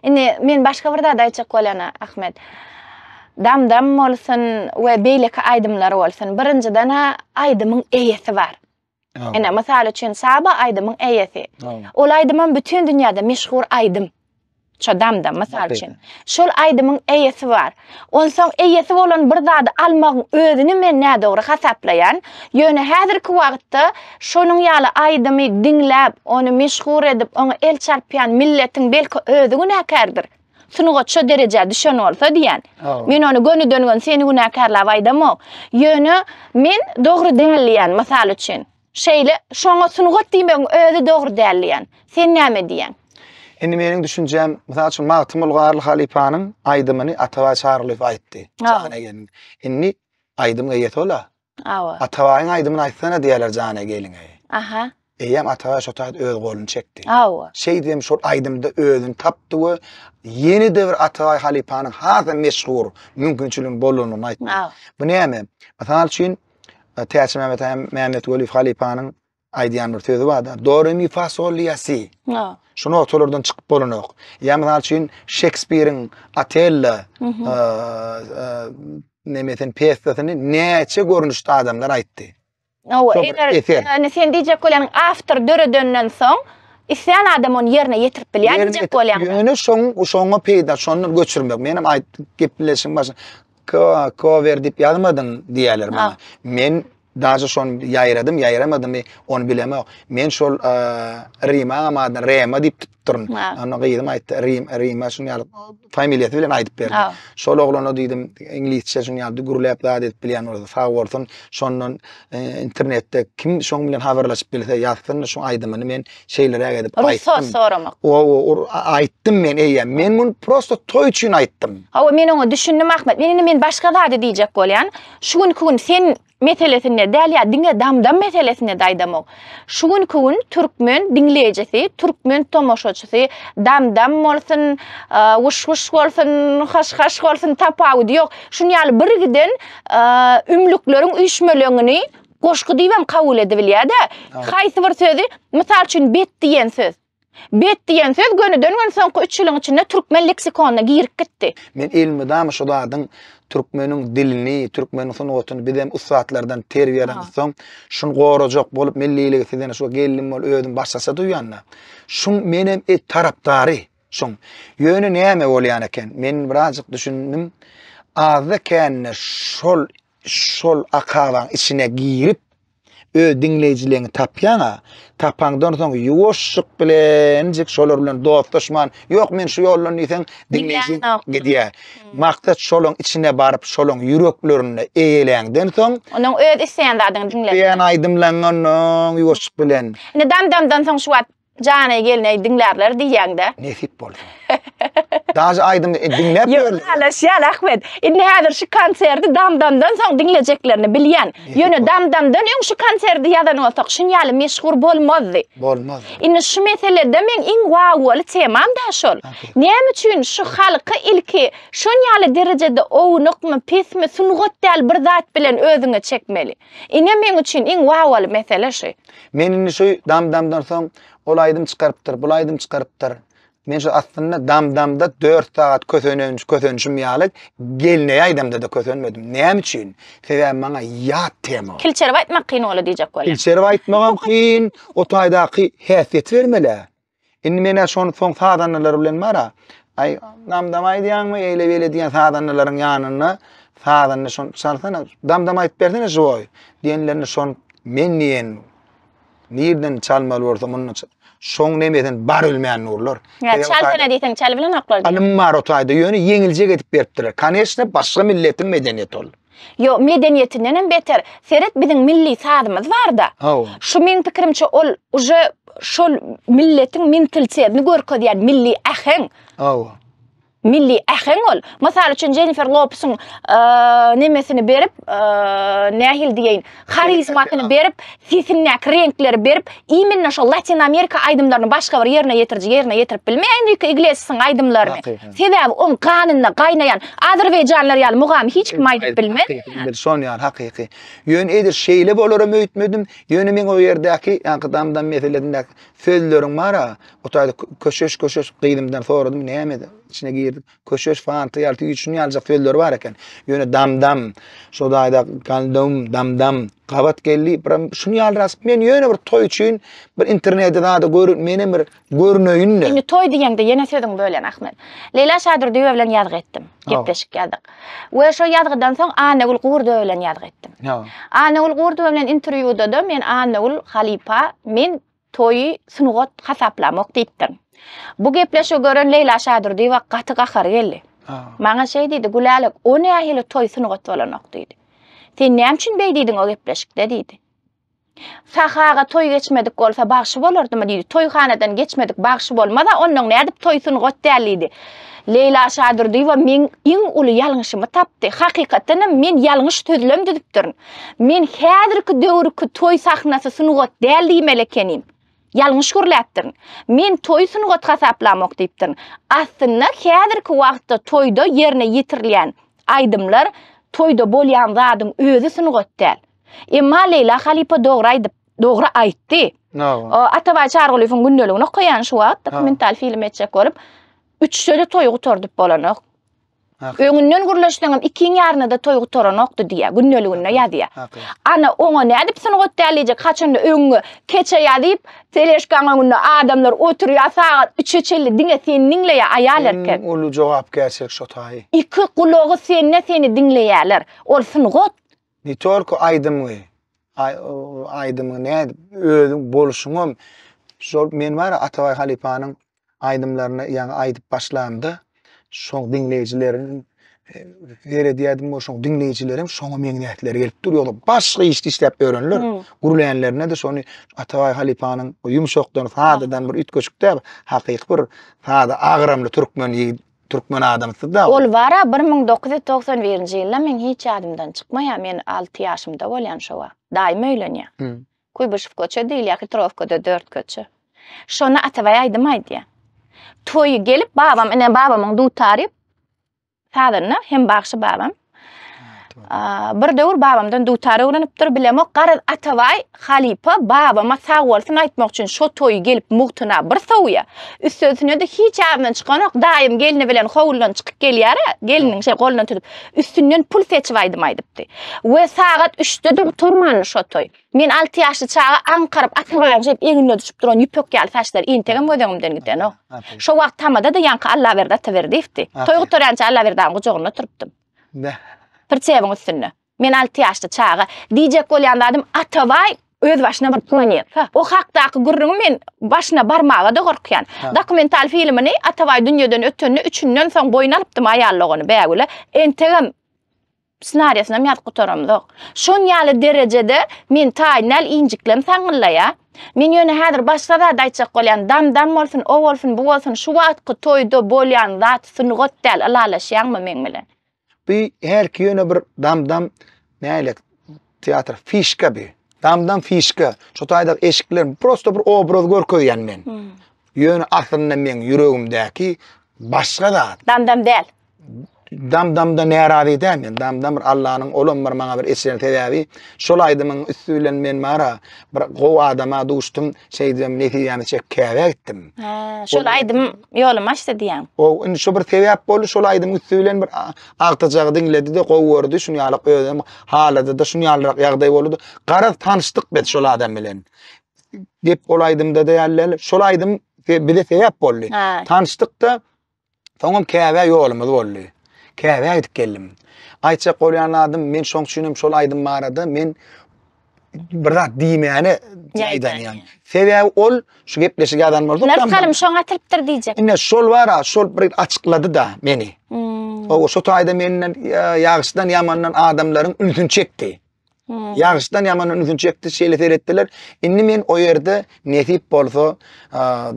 Indi men başga bir zat aýtjak bolýan Ahmet. Dam bolsun we beýleki aýdymlar bolsun. Birinciden aýdymyň eýesi bar. Ene mysal üçin Saba aýdymyň eýesi. Ol aýdymyň bütün dünýäde meşhur aýdym. Çadam mysal üçin. Şol aýdymyň eýesi bar. Olsaň eýesi bolan bir zady almagyň özüni men näde dogry hasaplaýan. Ýöne häzirki wagtda şonuň ýaly aýdymy dinläp, onu meşhur edip, onu el çarpýan milletiň belki özüne näkerdir. sunugat şu derece düşen olsa diýen. Oh. Men onu gönü döngen seni günahkarlap aýdamok. Ýöne men dogry dälýän mysal üçin. Şeýle şoňa sunugat diýmem özi dogry dälýän. Sen näme diýen? Indi meniň düşünjem, mysal üçin Magtymul Garly Halypanyň aýdymyny Atawa çağrılıp aýtdy. Jana gelin. Indi aýdym gaýet ola. Awa. Atawaýyň aýdymyny aýtsana diýerler jana gelin. Aha. Eýem Atawa şo taýt öz goluny çekdi. Awa. Şey diýem şol aýdymda özüni tapdy we yeni devir Atawa Halypanyň hazır meşhur mümkinçiligin bolunyny aýtdy. Awa. Bu näme? Mysal üçin Täçe Mehmet Weli Halypanyň aýdýan bir sözi bar da. Do re mi fa sol la si. No. Şunu otolardan çıkıp bolanok. Ya mysal üçin Shakespeare'in Othello nemeten piyesasini näçe görnüşde adamlar aýtdy. Awa. Çok eser. Yani sen diýjek bolan after döre dönnen soň isyan adam onu yerine yetirip bilýär diýjek bolan. Ýöne şoňa peýda şonu göçürmek. Menim gepleşim başa cover diýip ýazmadym diýerler bana. Men daja şon ýaýramadım, onu bilemok. Men şol Rima amadan Rema diýip tutdurun. Onu gaýdym aýtdy Rima şunu ýaly familiýasy bilen aýdyp berdi. Şol oglana diýdim ingilisçe şunu ýaly gurulap da edip bilýän bolsa sag bolsun. Şondan internetde kim şoň bilen habarlaşyp bilse ýazsyn şu aýdymyny men şeýlere edip aýtdym. Soramak. O aýtdym men eýe. Men bunu prosto toy üçin aýtdym. Awa men onu düşündim Ahmet. Men başga zady diýjek bolýan. Şu gün sen meselesine dälýär diňe damdam meselesine daýdamok. Şu gün türkmen dinleýejisi, türkmen tomoşaçysy damdam bolsun, wuş bolsun, haş bolsun tapawy ýok. Şunu ýaly birgiden ümlükleriň üýşmelerini goşky diýmem kabul edibilýär da. Haýsy bir sözi, mysal üçin bet diýen söz. Bet diýen söz gönü döngen soňky 3 ýylyň içinde türkmen leksikonuna girip gitdi. Men ilmidam şu dadyň türkmeniň dilini, türkmeniň sunugatyny bizem ustatlardan terbiýeden soň şunu gorajak bolup milliligi sizden şu geldim bol özüm başlasa duýanna. Şun menem tarapdary. Şun ýöne näme bolýan eken? Men birazjyk düşündim. Azken şol akawaň içine girip dinleyijilerini tapýana, tapandan soň ýuwaşlyk bilen jek şolar bilen dostlaşman, ýok men şu ýoldan ýeten dinleyici gidýär. Maksat şolaň içine baryp şolaň ýüreklerini eýeleňden soň Onuň öz isýandaryny dinleýär. Ýa-ni aýdymlanyň ýuwaşlyk bilen. Ne damdan soň şu wagt jana gelne dinlärler diýende. Nesip boldy. Daja aýdym dinläp ýörler. Ýa Ahmet. Indi häzir şu konserdi damdan soň dinlejeklerini bilýän. Ýöne damdan şu konserdi ýadan bolsak şunu ýaly meşhur bolmazdy. Bolmaz. Indi şu meselede men iň wagly temam da şol. Näme üçin şu halky ilki şu ýaly derejede owunukmy, pesmi, sunugat däl bir zat bilen özüňe çekmeli. Ine men üçin iň wagly mesele şu. Men indi şu damdan soň ol aýdym çykarypdyr, bul aýdym çykarypdyr. Men şu aslında damda 4 saat kösönüşüm ýaly gelne aýdymda da kösönmedim. Näme üçin? Sebäbi maňa ýat tema. Kilçeri aýtmak kyn bolar diýjek bolýar. Kilçeri aýtmagam kyn, o taýdaky häsiýet bermeli. Indi mene şonu soň sadanlar bilen mara. Ay damdam aýdýanmy, eýle bele diýen sadanlaryň ýanyna sadanny şonu çalsana, damdam aýtyp bersene joý. Diýenlerini şonu men nirden çalmaly bolsam onu şoň nemeden bar ölmeýän nurlar. Ya çalsana diýsen çal bilen aklar. Alym bar o taýda ýöne yeňilje getip beripdiler. Kaneşne başga milletiň medeniýeti ol. Yo medeniýetinden hem beter. Seret biziň milli sadymyz bar da. Şu meň pikirimçe ol uje şol milletiň mentalitetyni görkezýär milli äheň. Milli äheň ol. Masal üçin Jennifer Lopez'un nemesini berip, nähil diýen, harizmatyny berip, sisinnek renkleri berip, iminne şol Latin Amerika aýdymlaryny başga bir ýerine ýetirip bilmeýän Iglesias'yň aýdymlaryny. Sebäbi on ganyna gaýnaýan Azerbaýjanlar ýaly mugamy hiç kim aýdyp bilmedi. Son ýaly hakyky. Ýöne edir şeýle bolarym öýtmedim. Ýöne men o ýerdäki ýankydan meselelerde sözleriň mara, o taýda köşeş gydymdan soradym näme içine girdik. Köşeş fantı ýalty üçin ýaljak sözler bar eken. Ýöne damdam, şu daýda kaldum damdam, gabat geldi. Şunu ýalras men ýöne bir toy üçin bir internetde da meni bir görnöýünle. Indi toy diýende ýene sözüň bölen Ahmet. Leyla Şadyr diýip bilen ýazg etdim. Gepleşik ýazdyk. We şu ýazgydan soň Anagul Gurdu bilen ýazg etdim. Anagul Gurdu bilen interwýuda da men Anagul Halypa men toy sunugat hasaplamak diýdim. Bu gepleşe gören Leyla Şadırdy ve gaty gahar geldi. Maňa şey diýdi, Gülälek, o nähili toýsyny gotbolanok diýdi. Sen näçin beýdidin o gepleşikde diýdi. Sahaga toy geçmedik bolsa bagşy bolardymy diýdi. Toýhanadan geçmedik bagşy bolmada onuň nädip toýsyny gotdälidi. Leyla Şadyrdy we men iň uly ýalňyşymy tapdy. Hakykatdan men ýalňyş sözlem diýipdirin. Men häzirki döwürki toy sahnasy sunugat däldiýim elekenim. Ýalňyş görläpdirin. Men toy sunugat hasaplamok diýipdirin. Aslynda häzirki wagtda toyda ýerine ýetirilýän aýdymlar toyda bolýan zadyň özü sunugat däl. Emma Leyla Halipa doğru aýtdy. Atabay Çargulifin gündeligini koyan şu wagt dokumental film etjek bolup 3 söle toy gutordyp bolanok. Öňünden gürleşdiňem 2 ýarynda toy gutoranokdy diýe gündeligine ýadýa. Ana oňa nädip sunugat däljek haçanda öňü keçe ýadyp teleşkana günde adamlar oturýar saat 3-e çelli diňe sen niňleýä aýalarken. Ulu jogap gersek şo taý. 2 kulagy seni diňleýärler. Ol sunugat Ni torku aydymgy. Aydymgy näde özüň boluşuňam şol men bar Atabay Halipanyň aydymlaryny ýa-ni aýdyp başlandy. Şoň dinleýijilerin berediýädim şoň dinleýijilerim şoňa meň nätleri gelip durýarlar. Başga iş işläp örenler. Gurulýanlarına da şonu Atabay Halipanyň ýumşakdan sadadan bir ütköçükde hakyky bir sada agramly Türkmen adamsy da. Ol bara 1991-nji ýylda men hiç adymdan çykmaýam. Men 6 ýaşymda bolýan şowa. Daim öýlenýär. Kuýbyşyw köçe diýil, ýa-ki Trofkada 4 köçe. Şonu Atabay aýdymaýdy. Toýy gelip babam, ene babamyň dutary sadyny hem bagşy babam. Bir döwür babamdan dutary öwrenipdir bilemok. Garaz Atabay Halipa babama sag bolsun aýtmak üçin şo toýy gelip muhtyna bir sowya. Üstüne de hiç ýerden çykanok daim gelini bilen howuldan çykyp gelýär. Geliniň şey golundan tutup üstünden pul seçip aýdymaýdypdy. We sagat 3'de durmany şo toýy. Men 6 ýaşly çaga anqaryp Atabayam jep eňine düşüp duran ýüpek ýaly saçlar integem gödegimden giden o. Şo wagt tamada da ýanky Allah berdi Ataberdi diýipdi. Toýy gutarýança Allah berdi gujogyna turupdym. Perçebiň üstünde. Men 6 ýaşly çaga diýjek bolýan adam Atabay öz başyna bir planet. O hakdaky gurruňy men başyna barmaga da gorkýan. Dokumental filmini Atabay dünýeden ötünni 3-ünden soň boyun alypdym aýallagyny bägüle. Entegem ssenariýasyna ýat gutaramdyk. Şon ýaly derejede men taýnal injiklem saňyllaýa. Men ýöne häzir başga da daýjak bolýan dam bolsun, o bolsun, bu bolsun, şu wagtky toýda bolýan zat sunugat däl alalaşýanmy men bilen. Bir her ki ýöne bir dam näle teatr fişka bir. Dam fişka. Şo taýda eşikler prosto bir obraz görkezýän men. Ýöne aslynda men ýüregimdäki başga da Dam däl. Damda närazy edämen. Dam bir Allah'ın olan bir maňa bir eser täbäbi. Şol aýdymyň üstülen men mara bir gow adama duşdum, şeýdem netiýämi çek käbä gitdim. Şol aýdym ýolum açdy diýen. O indi şo bir täbäp boldy, şol aýdym üstülen bir agtajagy dinledi de gow gördü, şunu ýalyk özüm halada da şunu ýalyk ýagdaý boldy. Garaz tanışdyk bet şol adam bilen. Gep olaýdymda da ýalyl, şol aýdym bir de täbäp boldy. Tanışdyk da soňam käbä ýolumyz boldy. Käbä gidip geldim. Aýça bolýan adam men şoň düşünüm şol aýdym barada men bir zat diýmäni aýdan. Sebäbi ol şu gepleşik adam boldy. Narsalym şoňa atylypdyr diýjek. Ine şol bara, şol bir açıkladı da meni. O şo taýda menden ýagşydan ýamandan adamlaryň ünsün çekdi. Ýagşydan ýamandan ünsün çekdi, şeýle seretdiler. Indi men o ýerde nesip bolsa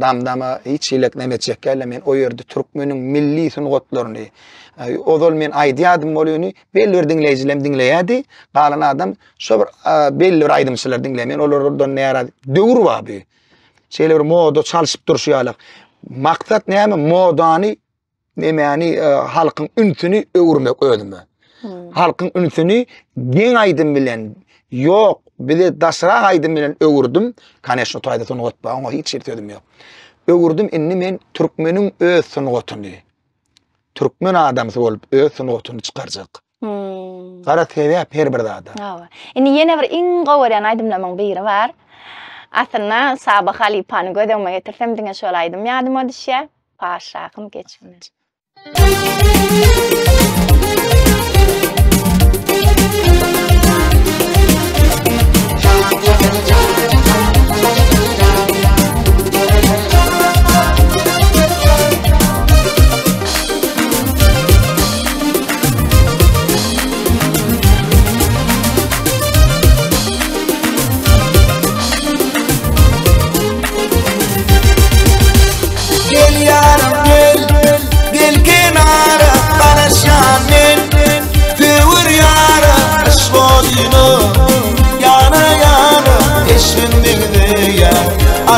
damdama hiç şeýlek nemetjek gelle men o ýerde türkmeniň milli sungatlaryny ozol men aýdýadym bolýany belli bir dinleýijilem dinleýärdi. Galan adam şo bir belli bir aýdymçylar dinleýär. Olardan nära döwür baby. Şeýle bir moda çalyşyp durýarlar. Maksat näme? Modany nämäni halkyň ünsüni öwürmek özüme. Halkyň ünsüni geň aýdym bilen ýok, bile daşra aýdym bilen öwürdüm. Kaneşno taýda sunugat ba, oňa hiç ýertdim ýok. Öwürdüm inni men türkmeniň öz sunugatyny. Türkmen adamsy bolup öz sunugatyny çykarjak. Gara täbäp her bir zada. Indi ýene bir iň gowran aýdymlamaň biri bar. Aslynda Sabah Halipany gödegime getirsem diňe şol aýdym ýadyma düşýär. Paşakym geçmedi.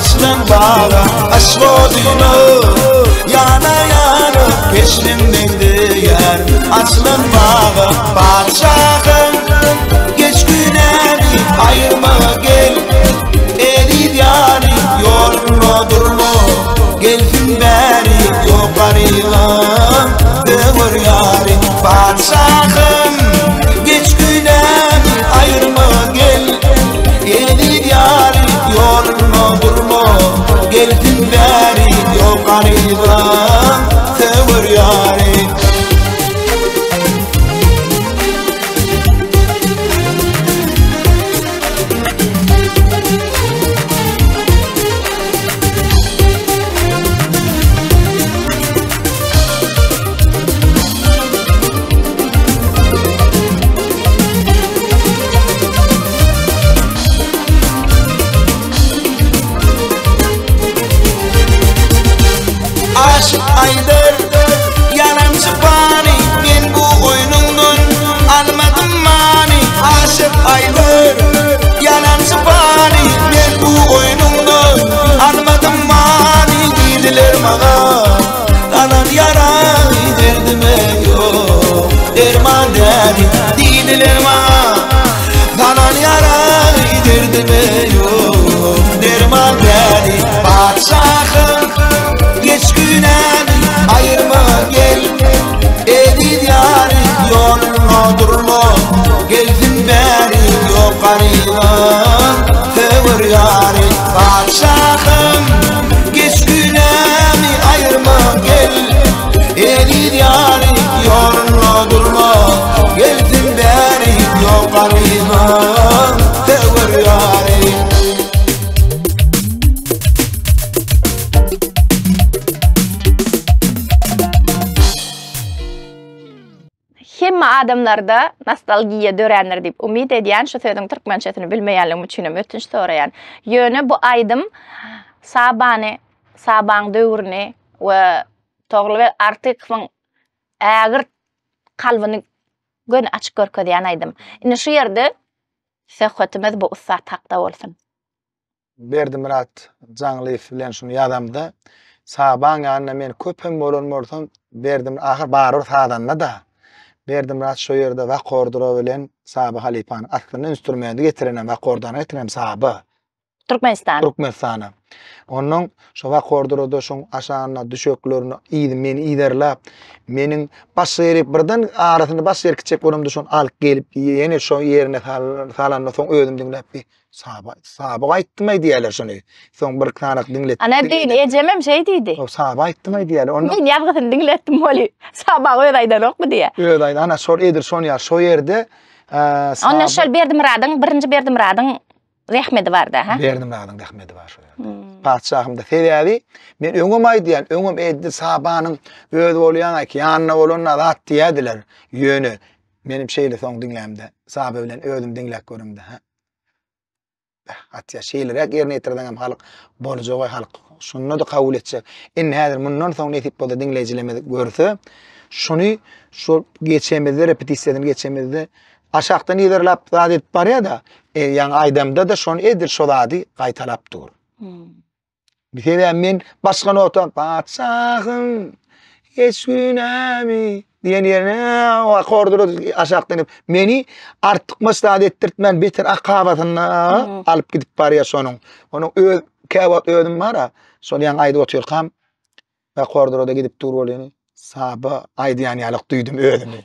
aslan bağa aşvodino yana yana peşimde yer aslan bağa padşahım geç günemi ayırma gel eli yani yoluna durma gelsin beni yukarıya devir yari padşahım geç günemi ayırma gel eli yani yoluna durma gelsin beni yukarıya devir yari aydır yanam sıpani ben bu oyunundan almadım mani aşık aydır yanam sıpani ben bu oyunundan almadım mani dediler mağa kanan yara derdime yok derman dedi dediler mağa kanan yara derdime yok derman dedi padşahım geç günemi ayırma gel eli yani yoluna durma gelsin beni yukarıya devir yari padşahım geç günemi ayırma gel eli yani yoluna durma gelsin beni yukarıya devir yari Hemme adamlarda nostalgiya dörenler dip umid edýän şu söýüň türkmençesini bilmeýänligim üçin ötünç soraýan. Ýöne bu aýdym Saban döwrüni we togly artyk ägir kalbyny gön açyk görkezýän aýdym. Ine şu ýerde söhbetimiz bu ussat hakda bolsun. Berdimurat Jaňlyf bilen şunu ýadamda Saban ýanyna men köpem bolanmarsam berdim ahir barur sadanna da. Berdimurat şu ýerde waqordura bilen Saby Halipany aslynda instrumenti getirenem waqordana getirenem Saby. Türkmenistana. Onun şu waqordurada şoň aşanyna düşeklerini meni iderläp meniň başyryp birden arasyny başyryp kiçek bolumdy şonu alyp gelip ýene şu ýerine salanma soň özüm dinläp Saby aýtdymy diýerler şonu. Soň bir kanarak dinletdi. Ana diýin ejemem şey diýdi. O Saby aýtdymy diýerler. Onu Men ýazgyny dinletdim boli. Saby öýdaýdan okmy diýe. Öýdaýdan ana şol edir şonu ýar şu ýerde Onda şol Berdimuradyň birinji Berdimuradyň rahmeti var-da, ha? Berdimuradyň rahmeti var şu ýerde. Padşahym da sebäbi men öňüm aýdýan, öňüm eddi Sabanyň öz bolýan aky ýanyna bolan zat diýdiler. Ýöne menim şeýle soň dinlämde Saby bilen özüm dinläp görümde, ha. Hatda şeýlerek ýerine ýetirdiňem halyk bolajak halyk şunu da kabul etjek. Indi häzir mundan soň netip bolsa dinleýijilerimiz görse, şunu şu geçemizde repetisiýadan geçemizde aşaktan ýerlap zat edip barýa da, ýa aýdamda da şonu edir şolady gaýtalap dur. Bize men başga notan padşahım geç günemi diýen ýerine akordura aşaktan meni artyk maslahat etdirtmän beter akabatyna alyp gidip barýar şonuň. Onuň öz käwat özüm bara, şol ýan aýdy oturkam akordura da gidip dur bolýany. Saby aýdýan ýalyk duýdum özümi.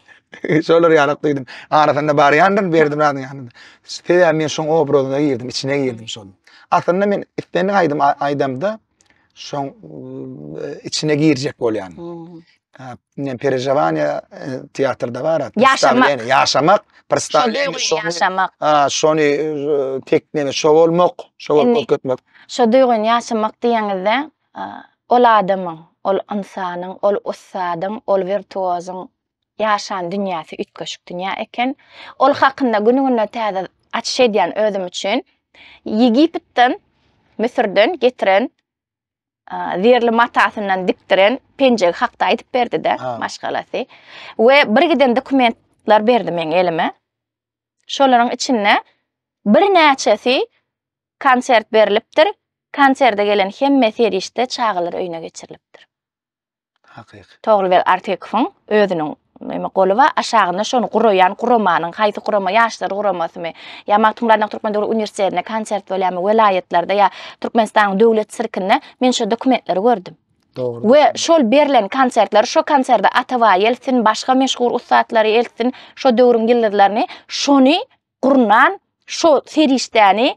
Şolar ýalyk duýdum. Arasynda barýandan berdim radyň ýanynda. Sebäbi men şoň obrazyna girdim, içine girdim şol. Aslında men ifteni aýdamda şoň içine girjek bolýan. Men Perejavanya teatrda bar. Yaşamak, yaşamak. Şonu teknemi şo bolmak, şo bolup götmek. Şo duýgun yaşamak diýeňizde ol adamyň, ol insanyň, ol ustadyň, ol virtuozyň yaşan dünýäsi ütköşük dünýä eken, ol hakynda günüňe täze açyş edýän özüm üçin Ýigiptden, Misirden getiren zirli matasyndan diktiren penjeg hakda aýdyp berdi de maşgalasy. We bir giden dokumentlar berdi men elime. Şolaryň içinde bir näçesi konsert berilipdir. konserde gelen hemme serişde çağılar öýüne geçirilipdir. Hakyky. Togry bel artikfyň özüniň golu wa aşagyna şonu guraýan, guramanyň, haýsy gurama, ýaşlary guramasy, ya Maktumlardan Türkmen Döwlet Uniwersitetine konsert bolýarmy welaýetlerde ya Türkmenistanyň döwlet sirkinde men şu dokumentleri gördüm. Dogry. We şol berilen konsertler, şo konserde atawa elsin, başga meşhur ustatlary elsin, şo döwrüň gillerlerini, şonu gurnan, şo serişdäni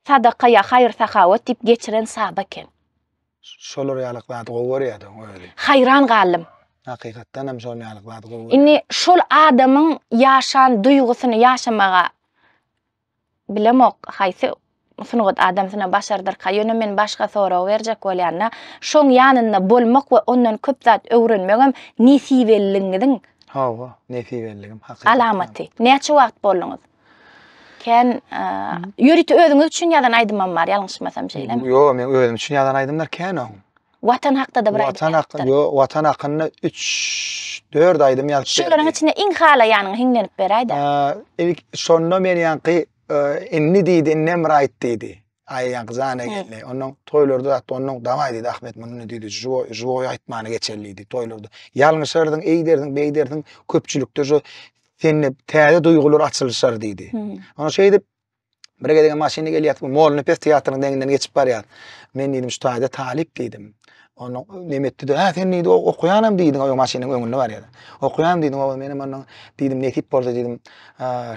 sadaka hayır sahawat dip geçiren sahaba eken. Şolar ýalyklady gowy öyle. Hayran galym. Hakykatdan hem şol ýalyklady gowy. Inni şol adamyň ýaşan duýgusyny ýaşamaga bilemok haýsy sunugat adam sana başardyr. Ýöne men başga sorag berjek bolýanna, şoň ýanynda bolmak we ondan köp zat öwrenmegem nesibelligiň Hawa, nesibelligim hakykatdan. alamaty. Näçe wagt boldyňyz? Ken ýöriti özüňiz üçin ýadan aýdymam bar, ýalňyşmasam şeýlem. Yo, men özüm üçin ýadan aýdymlar keno. Watan hakda da bir Watan hakkı, yo, watan hakkını 3-4 aýdym ýalyp şolaryň içinde iň hala ýanyň hiňlenip beräýdi. Ilk şonda men ýanky inni diýdi, innem raýt diýdi. Ay ýanky zana geldi. Onuň toýlarda hatda onuň dama diýdi Ahmet muny diýdi. Jowy aýtmany geçerliydi toýlarda. Ýalňyşlardyň, eýderdiň, beýderdiň köpçülükde jo senne täze duýgular açylşar diýdi. Ona şey dip bir gelen maşyny gelýär, Molny pes teatrynyň deňinden geçip barýar. Men diýdim şu taýda talip diýdim. Onu nemetdi de, ha sen neydi okuyanam diýdiň, o maşynyň öňünde bar ýa. Okuyanam diýdim, o menim onu diýdim netip boldy diýdim.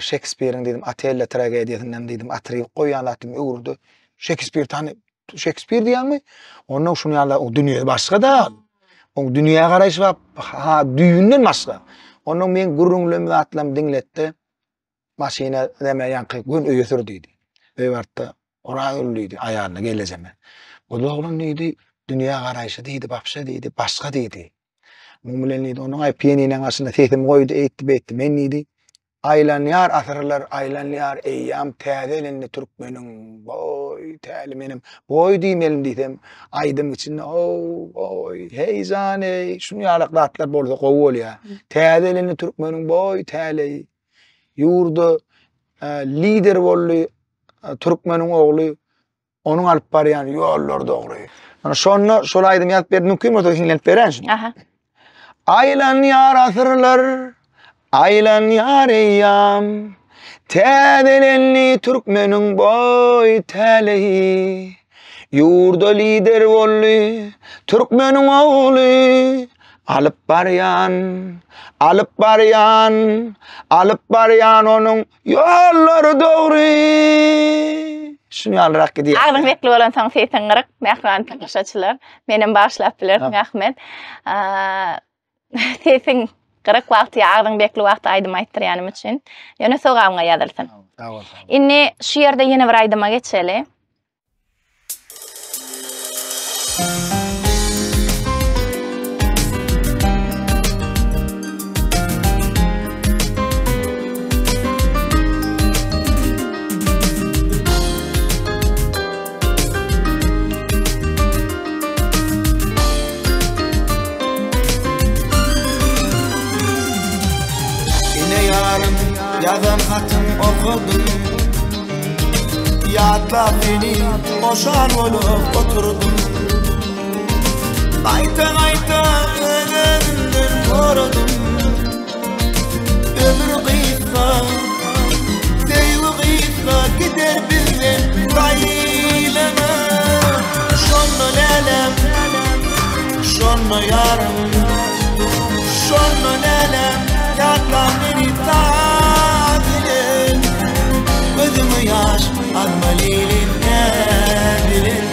Shakespeare'in diýdim Othello tragediýasynyň diýdim atryp goýanlatym öwrüdi. Shakespeare diýänmi? Onu şunu ýaly o dünýä başga da. O dünýä garaýşy we ha düýünden başga. Onu men gurrunglym atlam diňletdi. Maşyna deme ýanky gün öýsür diýdi. Öýwartda ora öldüýdi aýaryna gelejeme. O da oğlum neydi? Dünya garaýşy diýdi, başga diýdi, başga diýdi. Bu bilen diýdi, onuň aýpynyň aslynda sesim goýdy, eýtdi, men diýdi. Aýlanýar asyrlar, aýlanýar eýýam täzelenli türkmeniň, boy, täli menim, boy diýmelim diýsem, aýdym içinde, oy, heyzan ey, şunu ýalaklatlar bolsa gowy bolýar. Täzelenli türkmeniň, boy, täli, ýurda lider boldy, türkmeniň ogly, onuň alyp barýan ýollar dogry. Ana şonu şol aýdym ýalyp berdim, mümkin bolsa hiňlenip berensin. Aha. Aýlanýar asyrlar, aýlanýar eýýam, täzelenli türkmeniň boy täli, ýurda lider boldy, türkmeniň ogly, alyp barýan onuň ýollary dogry. Şunu ýalyrak diýär. Agdyň bekli bolan saň seýsen gyryk, nähran tamaşaçylar, menem başlap biler, rahmet. Seýsen gyryk wagty, agdyň bekli wagty aýdym aýtdyrýanym üçin. Ýöne sogamga ýazylsyn. Inni şu ýerde ýene bir aýdyma geçeli. Yazan hatım okudum, yadla beni boşan olup oturdum. Ayta önümden korudum. Ömür kıysa, sevgi kıysa gider bizden gayleme. Şonlu lelem, şonlu yarım, şonlu lelem, yadla beni tazilin. Gözümü yaş azmalilin gelin.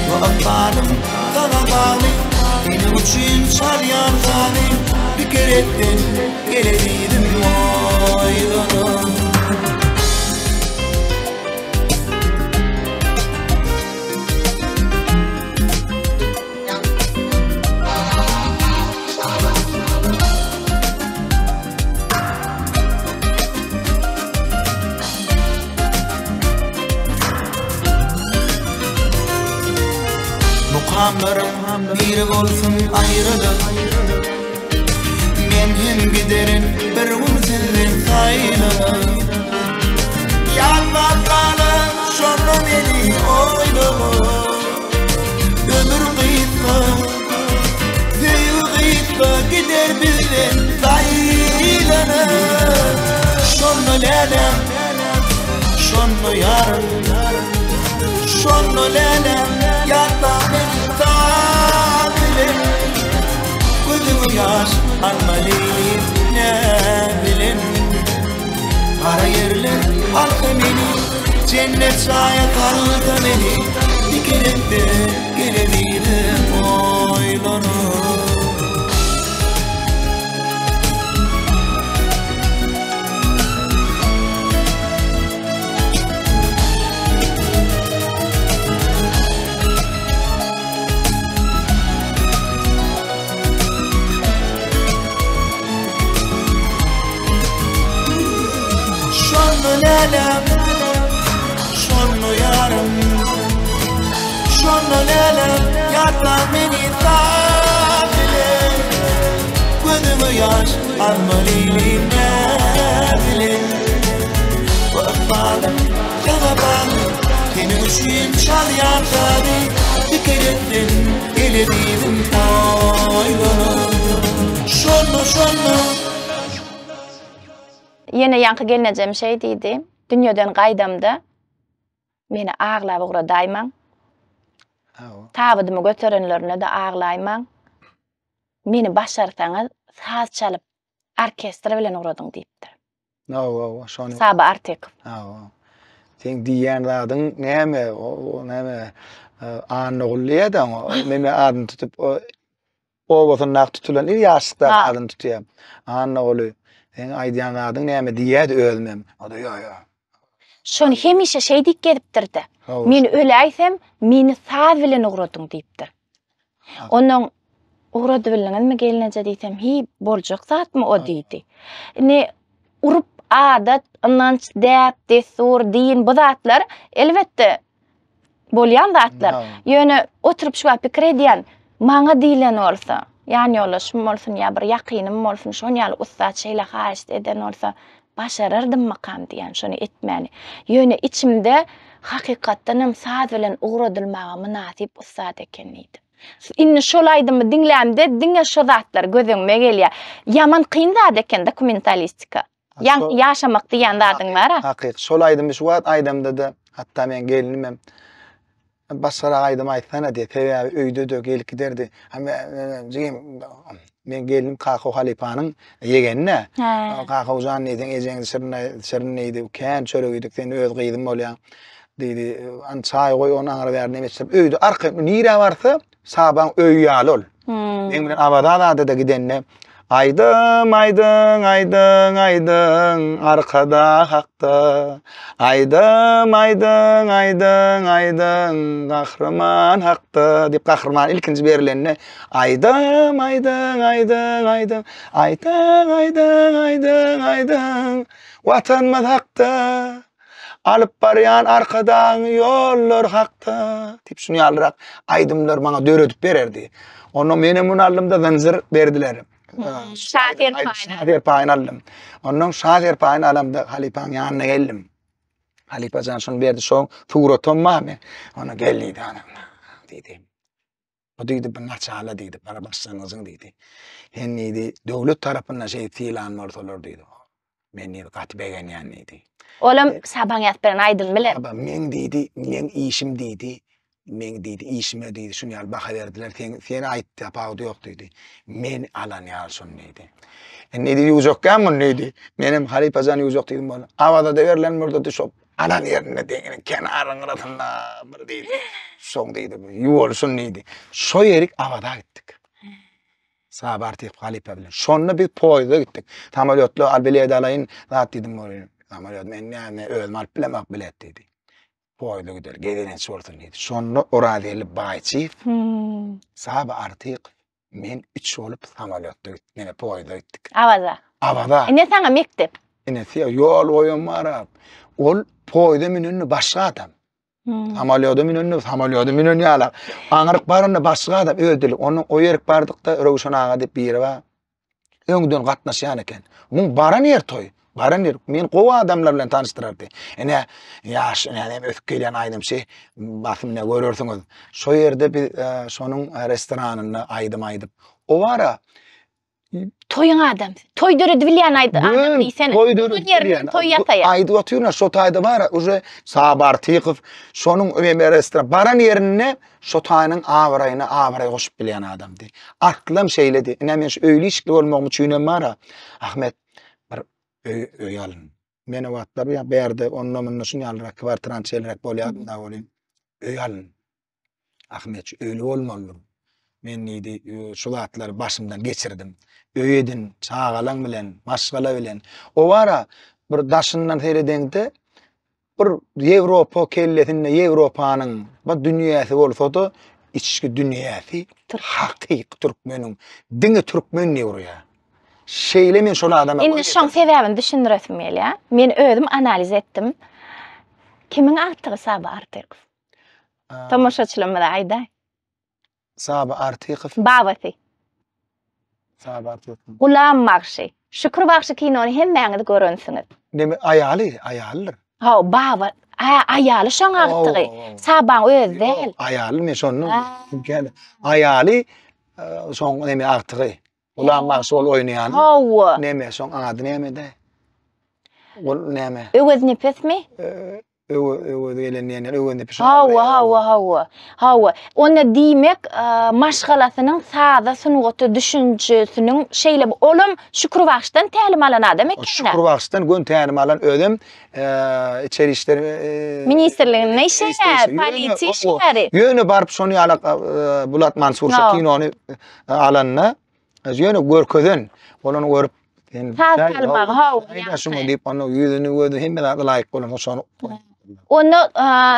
Bu akbarım sana bağlı, benim için çaryan zalim. Bir keretten gelediydim oylunum. Mukamlarım bir bolsun ayrılık, men hem giderin bir gün sizden sayılık. Yalnız kalın şonu beni oylama. Ömür gıytma, değil gıytma, gider bizden gaylana. Şonno lelem, şonno yarım, şonno lelem, yatta beni tabilim. Gözüm yaş almalıyım ne bilin. Kara yerler halka beni, cennet şaya kalka beni. Dikenimde gelebilirim oylanır. Şonno lelem, şonno yarım, şonno lelem, yatta beni tabilim. Gözümü yaş almalıyım ne bilin. Bakmadım, yağabadım, senin için çal yakarı. Dikenettin, gelebilirim oylanır. Şonno, şonno. Yine yankı gelineceğim şey deydi. Dünyadan gaydamda meni ağlap uğra dayman. Tabıdımı götürenlerine de ağlayman. Meni başarsanız saz çalıp orkestra bilen uğradın deyipdir. Şonu. Sabı Artek. Sen diýen zadyň näme? O näme? Anogully da meme adyn tutup o bolsun nak tutulan ýaşykda adyn tutýar. Anogully. Sen aýdýan zadyň näme diýär ölmem. O da ýa. Şonu hemişe şey diýip gelipdirdi. Men öle aýsam, meni saz bilen uğradyň diýipdir. Onuň uğrady bilenmi gelinece diýsem, hi boljak zatmy o diýdi. Ne urup adat, ynanç, däp, desur, din bu zatlar elbetde bolýan zatlar. Ýöne oturup şu pikir edýän, maňa diýlen bolsa, ýani ola şum bolsun ýa bir ýakynym bolsun, şonu ýaly ussat şeýle haýyş eden bolsa, başarardym makam diýen şonu etmäni. Ýöne içimde hakykatdan hem saz bilen uğradylmaga münasip ussat ekeniydi. Inni şolaýdymy diňlämde diňe şu zatlar gözüňme gelýär. Yaman kyn zat eken dokumentalistika. Yaşamak diýen zadyň bar. Hakyk, şolaýdym şu wagt aýdamda da hatda men gelinmem. Basara aýdym aýtsana diýip sebäbi öýde de gelip giderdi. Men gelinim Kaka Halipanyň yegenine. Kaka uzan neden ejeň şirneydi, kän çöregidik sen öz gyýdym bolýan. Diýdi, an çaý goý onu aňra berdi emesip öýde arka nire barsa sabaň öý ýaly ol. Men bilen abada da gidenne. Aydım, aydım, aydım, aydım, arkada hakta. Aydım, aydım, aydım, aydım, kahraman hakta. Deyip kahraman ilkinci berilenne. Aydım, aydım, aydım, aydım, aydım, aydım, aydım, aydım, vatanmaz hakta. Alıp baryan arkadan yollar hakta. Deyip şunu yalırak aydımlar bana döredip bererdi. Onu menem unallımda zanzir berdiler. Şaher paýyn aldım. Ondan şaher paýyn alamda Halipaň ýanyna geldim. Halipajan şonu berdi, şoň figuratom mame. Ona geldi ana diýdi. O diýdi bir naçala diýdi, para başsanyzyň diýdi. Hen diýdi, döwlet tarapyndan şey filan mortolar diýdi. Men diýdi gatbegen ýan diýdi. Olam sabaň ýatbyran aýdym bilen. Men diýdi, men işim diýdi. Men diýdi, işime diýdi, şunu ýaly baha berdiler, sen aýtdy, apagdy ýok diýdi. Men alan ýaly şunu diýdi. Ne diýdi, ýokkanmyn diýdi. Menem Halipajan ýok diýdim bana. Awada da berilen murda şop alan ýerine deňen kenaryňda bir diýdi. Şoň diýdi, ýol şunu diýdi. Şo ýerik awada gitdik. Sabartyp Halipa bilen. Şonda bir poýda gitdik. Tamalyotly albelede alayyn zat diýdim bolýar. Tamalyot men näme özüm alyp bilemek bilet diýdi. Poýda gider, gelenen sortun diýdi. Şonda Oradeli baýçy. Sahaba artyk men 3 olup tamalyotda gitdik. Mene poýda gitdik. Awada. Ne saňa mektep? Ene ýol goýan marap. Ol poýda menini başga adam. Tamalyotda menini ýala. Aňyryk baryny başga adam öldürdi. Onu o ýerek bardykda Rowşan aga diýip biri bar. Öňden gatnaşýan eken. Muň baran ýer toý. Baran yer. Men gowa adamlar bilen tanıştırardy. Ene yaş, ene ötüp gelen aydym şey basymda görürsüňiz. Şo yerde bir şonuň restoranyny aydyp. O wara Toyun adam. Toy döredi bilýän adam diýsen. Toy ýataýar. Aydy oturýar, şo taýda bar, uje Sabar Tykyp şonuň öňe restoran baran ýerine şo taýynyň awraýy goşup bilýän adamdy. Aklym şeýledi. Ene men şu öýli işli bolmagymy düşünem bara. Ahmet bir öý alyn. Mene wagtlar ya berde onnomyny şunu ýalyrak kwartiran çelrek bolýar da bolýan. Öý alyn. Ahmet öýli bolmaly. Men nidi şu wagtlar başymdan geçirdim. Öýedin, çağalan bilen, maşgala bilen. O wara bir daşyndan seredende bir Ýewropa kelletinde Ýewropanyň bu dünýäsi bolsa-da içki dünýäsi hakyky türkmeniň diňi türkmen ýurýa. Şeýle men şol adama Indi şoň sebäbini düşündiretmeli ýa. Men özüm analiz etdim. Kimiň artygy Saba Artyk? Tamaşaçylarymda aýda. Saba Artyk. Babasy. Saba Artyk. Gulam Magşy. Şükür Bagşy kinony hemmäňiz görünsiňiz. Demi aýalyr. Ha, baba. Aýaly şoň artygy. Sabaň özü däl. Aýaly men şonu gel. Aýaly şoň nemi artygy. Ulan Magşy ol oýnaýan. Ha. Neme şoň ady nemede? Ol neme? Öwüz nefesmi? Hawa. Ona diýmek maşgalasynyň sada sunugaty düşünjesiniň şeýle olum Şükür Bagşydan tälim alan demek. Şükür Bagşydan gün tälim alan ödüm içeri işler ministrligine işler, polisiýa işleri. Ýöne barıp şonu ýalak Bulat Mansur kinony alanna ýöne görkezden onu görüp şunu diýip onu ýüzüni gördü hemme laýyk bolan şonu. Onu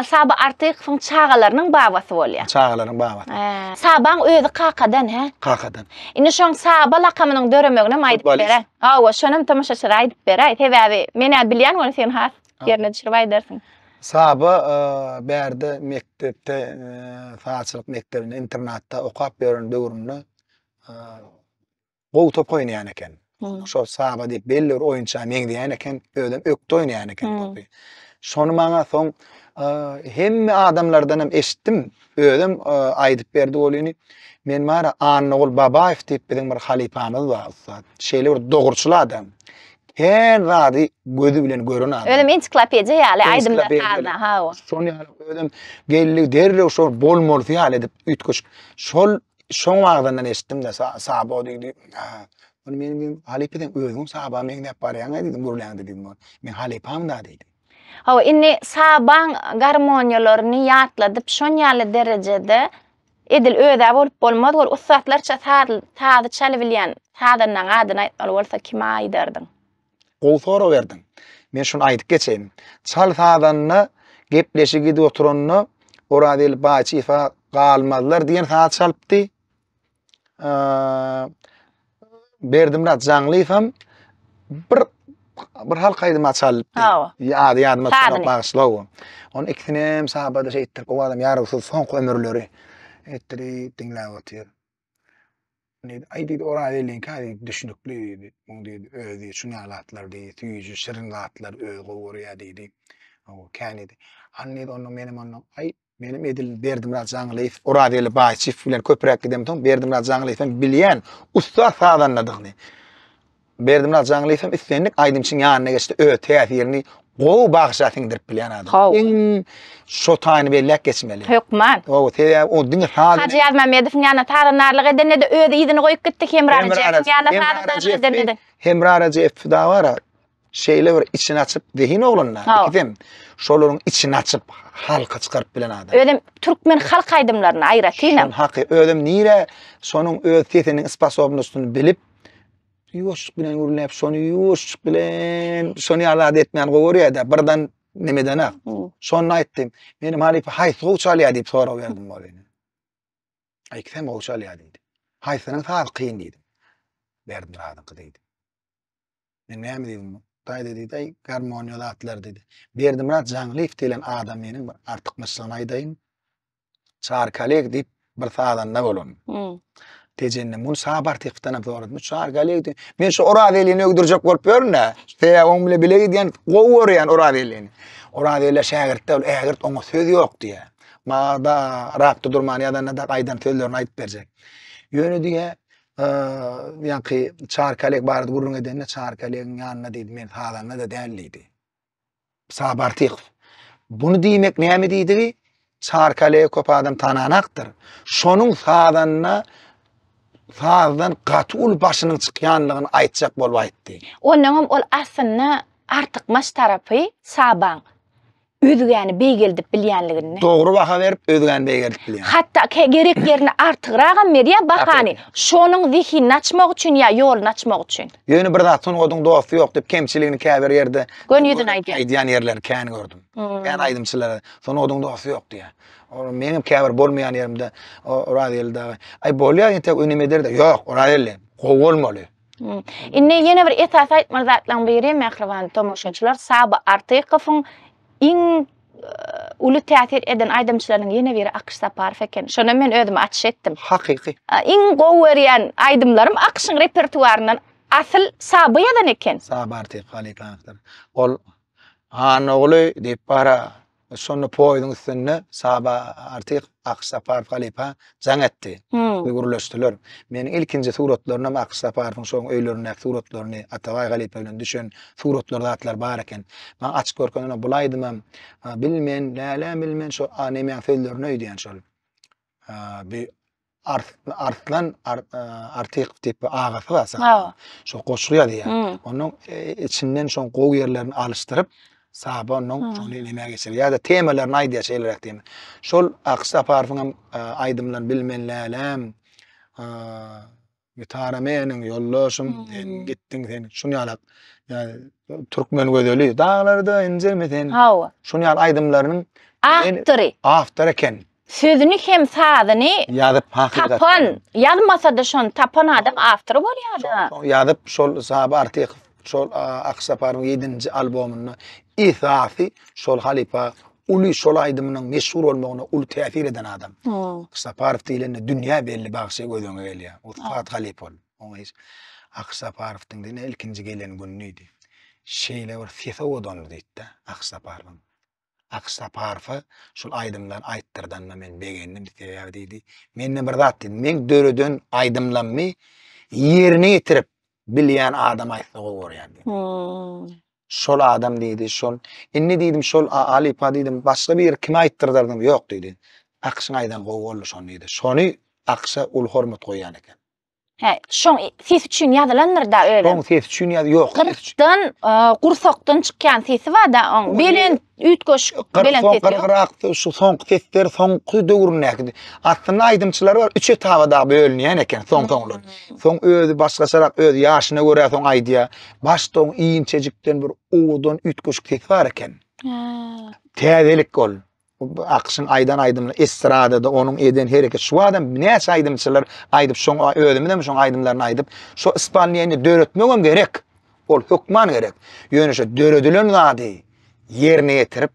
Saba Artykyň çağalarynyň babasy bolýar. Çağalarynyň babasy. Sabaň özü Kakadan he? Kakadan. Indi şoň Saba lakamynyň döremegine aýdyp berer. Hawa şonam tamaşaçylar aýdyp berer. Sebäbi men bilýän onu sen has ýerine düşürip aýdarsyň. Saba berde mektepde saatçylyk mektebinde internatda okap beren döwründe gow top oýnaýan eken. Şo Saba diýip belli bir oýunça meňdiýän eken, ödem ökde oýnaýan eken. Şonu maňa soň hemme adamlardan hem eşitdim. Ödem aýdyp berdi bolýany. Men mara Anagul Babaew diýip biziň bir halipamyz bar. Şeýle bir dogurçul adam. Her rady gözü bilen gören adam. Ödem ensiklopediýa ýaly aýdymda kaldy. Ha. Şonu ýaly ödem geldi derre şol bolmaly ýaly edip ütköş. Şol wagtdan eşitdim-de Saba diýdi. Onu men halipeden özüň Saba meňde barýan diýdim, gurulýan diýdim. Men halipam da diýdim. Ha, inni Sabaň garmoniýalaryny ýatladyp şon ýaly derejede edil öýde bolup bolmaz, ol ustatlarça taýdy çalyp bilýän, taýdynyň adyny aýtmaly bolsa kime aýdardyn? Gol sora berdim. Men şunu aýdyp geçeýim. Çal taýdanyny gepleşi gidip oturanyny oradel baçyfa galmazlar diýen saat çalpdy. Berdimrat Jaňlyfam bir halkaýdyma çalypdy. Ýadyma çalyp bagyşlaw. Onu ikisinem Sabada şeýtdir. O adam ýarysy soňky ömürleri etdi diňläp otyr. Ne aýdy ora elin kay düşünükli diýdi. Muň diýdi özi şunu alatlar diýdi. Tüýjü şirin latlar öz gowurýa diýdi. O kanidi. Anne onu menim onu ay benim edil Berdimrat Jaňlyf ora eli baýçyf bilen köprek gidem tom Berdimrat Jaňlyfam bilýän usta sadanladygyny. Berdimrat Jaňlyfam islendik aýdymçyň ýanyna geçdi. Täsirini gow bagşatyňdyr bilýän adam. Iň şo taýyny bellek geçmeli. Hökman. O täze o diňe hady. Hacı Ýazmamedow ýana taýdanarlyk edende de özi ýygyny goýup gitdik Hemraraje. Ýana taýdanarlyk edende. Hemraraje da wara. Şeýle bir içini açyp dehin oglunlar. Gidem. Şolaryň içini açyp halka çykaryp bilen adam. Ödem türkmen halk aýdymlaryny aýratynam. Haky ödem nire şonuň öz tetiniň spasobnostuny bilip ýoşuk bilen gurulap şonu ýoşuk bilen şonu alad etmän gowurýa da birden nemeden ha. Şonu aýtdym. Menim halip haýsy gowçalýa diýip sorap berdim bolany. Aýksam gowçalýa diýdi. Haýsynyň sal kyn diýdim. Berdim radyňky diýdi. Men näme diýdim? Taýda diýdi, garmoniýalatlar diýdi. Berdimrat Jaňlyf diýen adam meniň artyk mysygyny aýdaýyn. Çar kolleg diýip bir sadanna bolan. Tejennem bunu sabar tıktanam doğradım. Çar galeydi. Men şu oradeliğini öldürecek bolup görün. Te on bile bile diyen gower yani oradeliğini. Oradeliler şagirdde egirt ona söz yok diye. Ma da rapta durmany adana da qaydan sözlerini ayıp berjek. Yönü diye yani çar kalek bardı gurrun edenne çar kaleğin yanına deydi men halanna da delliydi. Sabar tık. Bunu diýmek näme diýdi? Çar kaleği köp adam tananaktır. Şonun sağdan gatul başynyň çykýanlygyny aýtjak bolup aýtdy. Ondan ol aslında artık maş tarafı saban. Özgäni beýgeldip bilýänligini. Dogry baha berip özgäni beýgeldip bilýän. Hatta gerek yerine artıqragam berýär bahany. Şonuň zihnini açmak üçin ya ýoluny açmak üçin. Ýöne bir zat soň oduň dogusy ýok dip kemçiligini käbir ýerde Gönýüdün aýdýan. aýdýan ýerler kän gördüm. Ben aýdymçylara soň oduň dogusy ýok diýär. Meňim käbir bolmaýan ýerimde o radiyelde ay bolýar ýa-da önemeder de ýok, radiyelde gowy bolmaly. Inne ýene bir esas aýtma zatlaryň biri mähriban tomoşaçylar Saba Artykowyň iň uly täsir eden aýdymçylaryň ýene biri Aqş Saparow eken. Şonu men özüme açyş etdim. Hakyky. Iň gowy berýän aýdymlarym Aqşyň repertuaryndan asyl Saba ýadan eken. Sabar tek halyklar. Ol hanogly dip para şonu poýdyň üstüne Saba Artyk Aqş Saparow halipa jaň etdi. Uygurlaşdylar. Meniň ilkinji suratlaryna Aqş Saparowyň şoň öýlerine suratlaryny Ataway halipa bilen düşen suratlar zatlar bar eken. Men açyk görkänine bulaýdym. Bilmen, näle bilmen şu anemen sözlerini öýdýän şol. Bir Artlan Artyk tipi agasy var. Şu goşuýar diýär. Onuň içinden şoň gowy ýerlerini alıştyryp Saba onuň şonu näme geçir ýa-da temalaryny aýdýar şeýler diýme. Şol Aqş Saparowyň aýdymlaryny bilmenlälem. Gitaramenin yollaşım gittin sen. Şunu ýalap. Yani Türkmen gödeli dağlarda injelmeden. Şunu ýal aýdymlarynyň after eken. Sözünü hem sadyny ýazyp hakykat. tapan ýazmasa da şonu tapan adam after bolýardy. Ýazyp şol Saba Artyk şol Aqş Saparowyň 7-nji albomyny isasy şol halipa uly şol aýdymynyň meşhur bolmagyna uly täsir eden adam. Aqş Saparow diýilende dünýä belli bagşy gözüňe gelýär. O Fat Halip ol. Oňa Aqş Saparowyň dine ilkinji gelen günüdi. Şeýle bir sese odan diýdi Aqş Saparowyň. Aqş Saparow şol aýdymlary aýtdyrdanma men begendim diýdi. Menne bir zat diýdi. Men döreden aýdymlanmy ýerine ýetirip bilýän adam aýtdy gorýan. Şol adam diýdi, şol. Inni diýdim şol Halipa diýdim, başga bir kim aýtdyrdardyň? Ýok diýdi. Aqşyň aýdan gowy boldy şonu diýdi. Şonu Aqşa ul hormat goýan eken. Şoň ses üçin ýazylandyr da öyle. Şoň ses üçin ýok. Gırtdan, gursakdan çykýan sesi var da oň. Belen ütköş belen sesi. Gırgırak şu soňky sesler soňky döwürnäki. Aslında aýdymçylar bar 3 etapda bölünýän eken soňlar. Soň özü başgaçarak öz ýaşyna görä soň aýdýa. Başdan iňçejikden bir owdan ütköş ses bar eken. Täzelik ol. Aqşyň aýdan aýdymlar estradada onuň eden hereket şu adam näçe aýdymçylar aýdyp şoň özümden şoň aýdymlaryny aýdyp şu ispanliýany döretmegem gerek. Ol hökman gerek. Ýöne şu döredilen zady ýerine ýetirip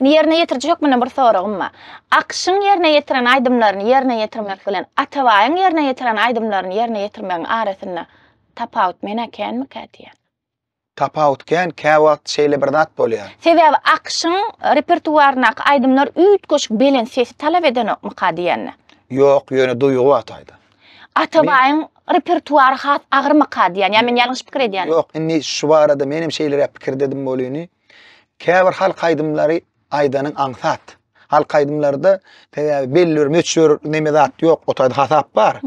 Ýerine ýetirjek mene bir soragym bar. Aqşyň ýerine ýetiren aýdymlaryny ýerine ýetirmek bilen Atawaýyň ýerine ýetiren aýdymlaryny ýerine ýetirmegiň arasynda tapawut mene kenmi kätiýär? Tapawutken käwat şeýle bir zat bolýar. Sebäbi Aqşyň repertuaryna aýdymlar ütköşük belen sesi talap edenokmy diýenne. Ýok, ýöne duýgu ataydy. Atawaýyň repertuary has agyrma diýen. Ýa men ýalňyş pikir edýän. Ýok, inni şu barada menim şeýlere pikir dedim bolyny. Käbir halk aýdymlary aýdanyň aňsat. Halk aýdymlarda belli meçhur neme zat ýok, otaýda hasap bar.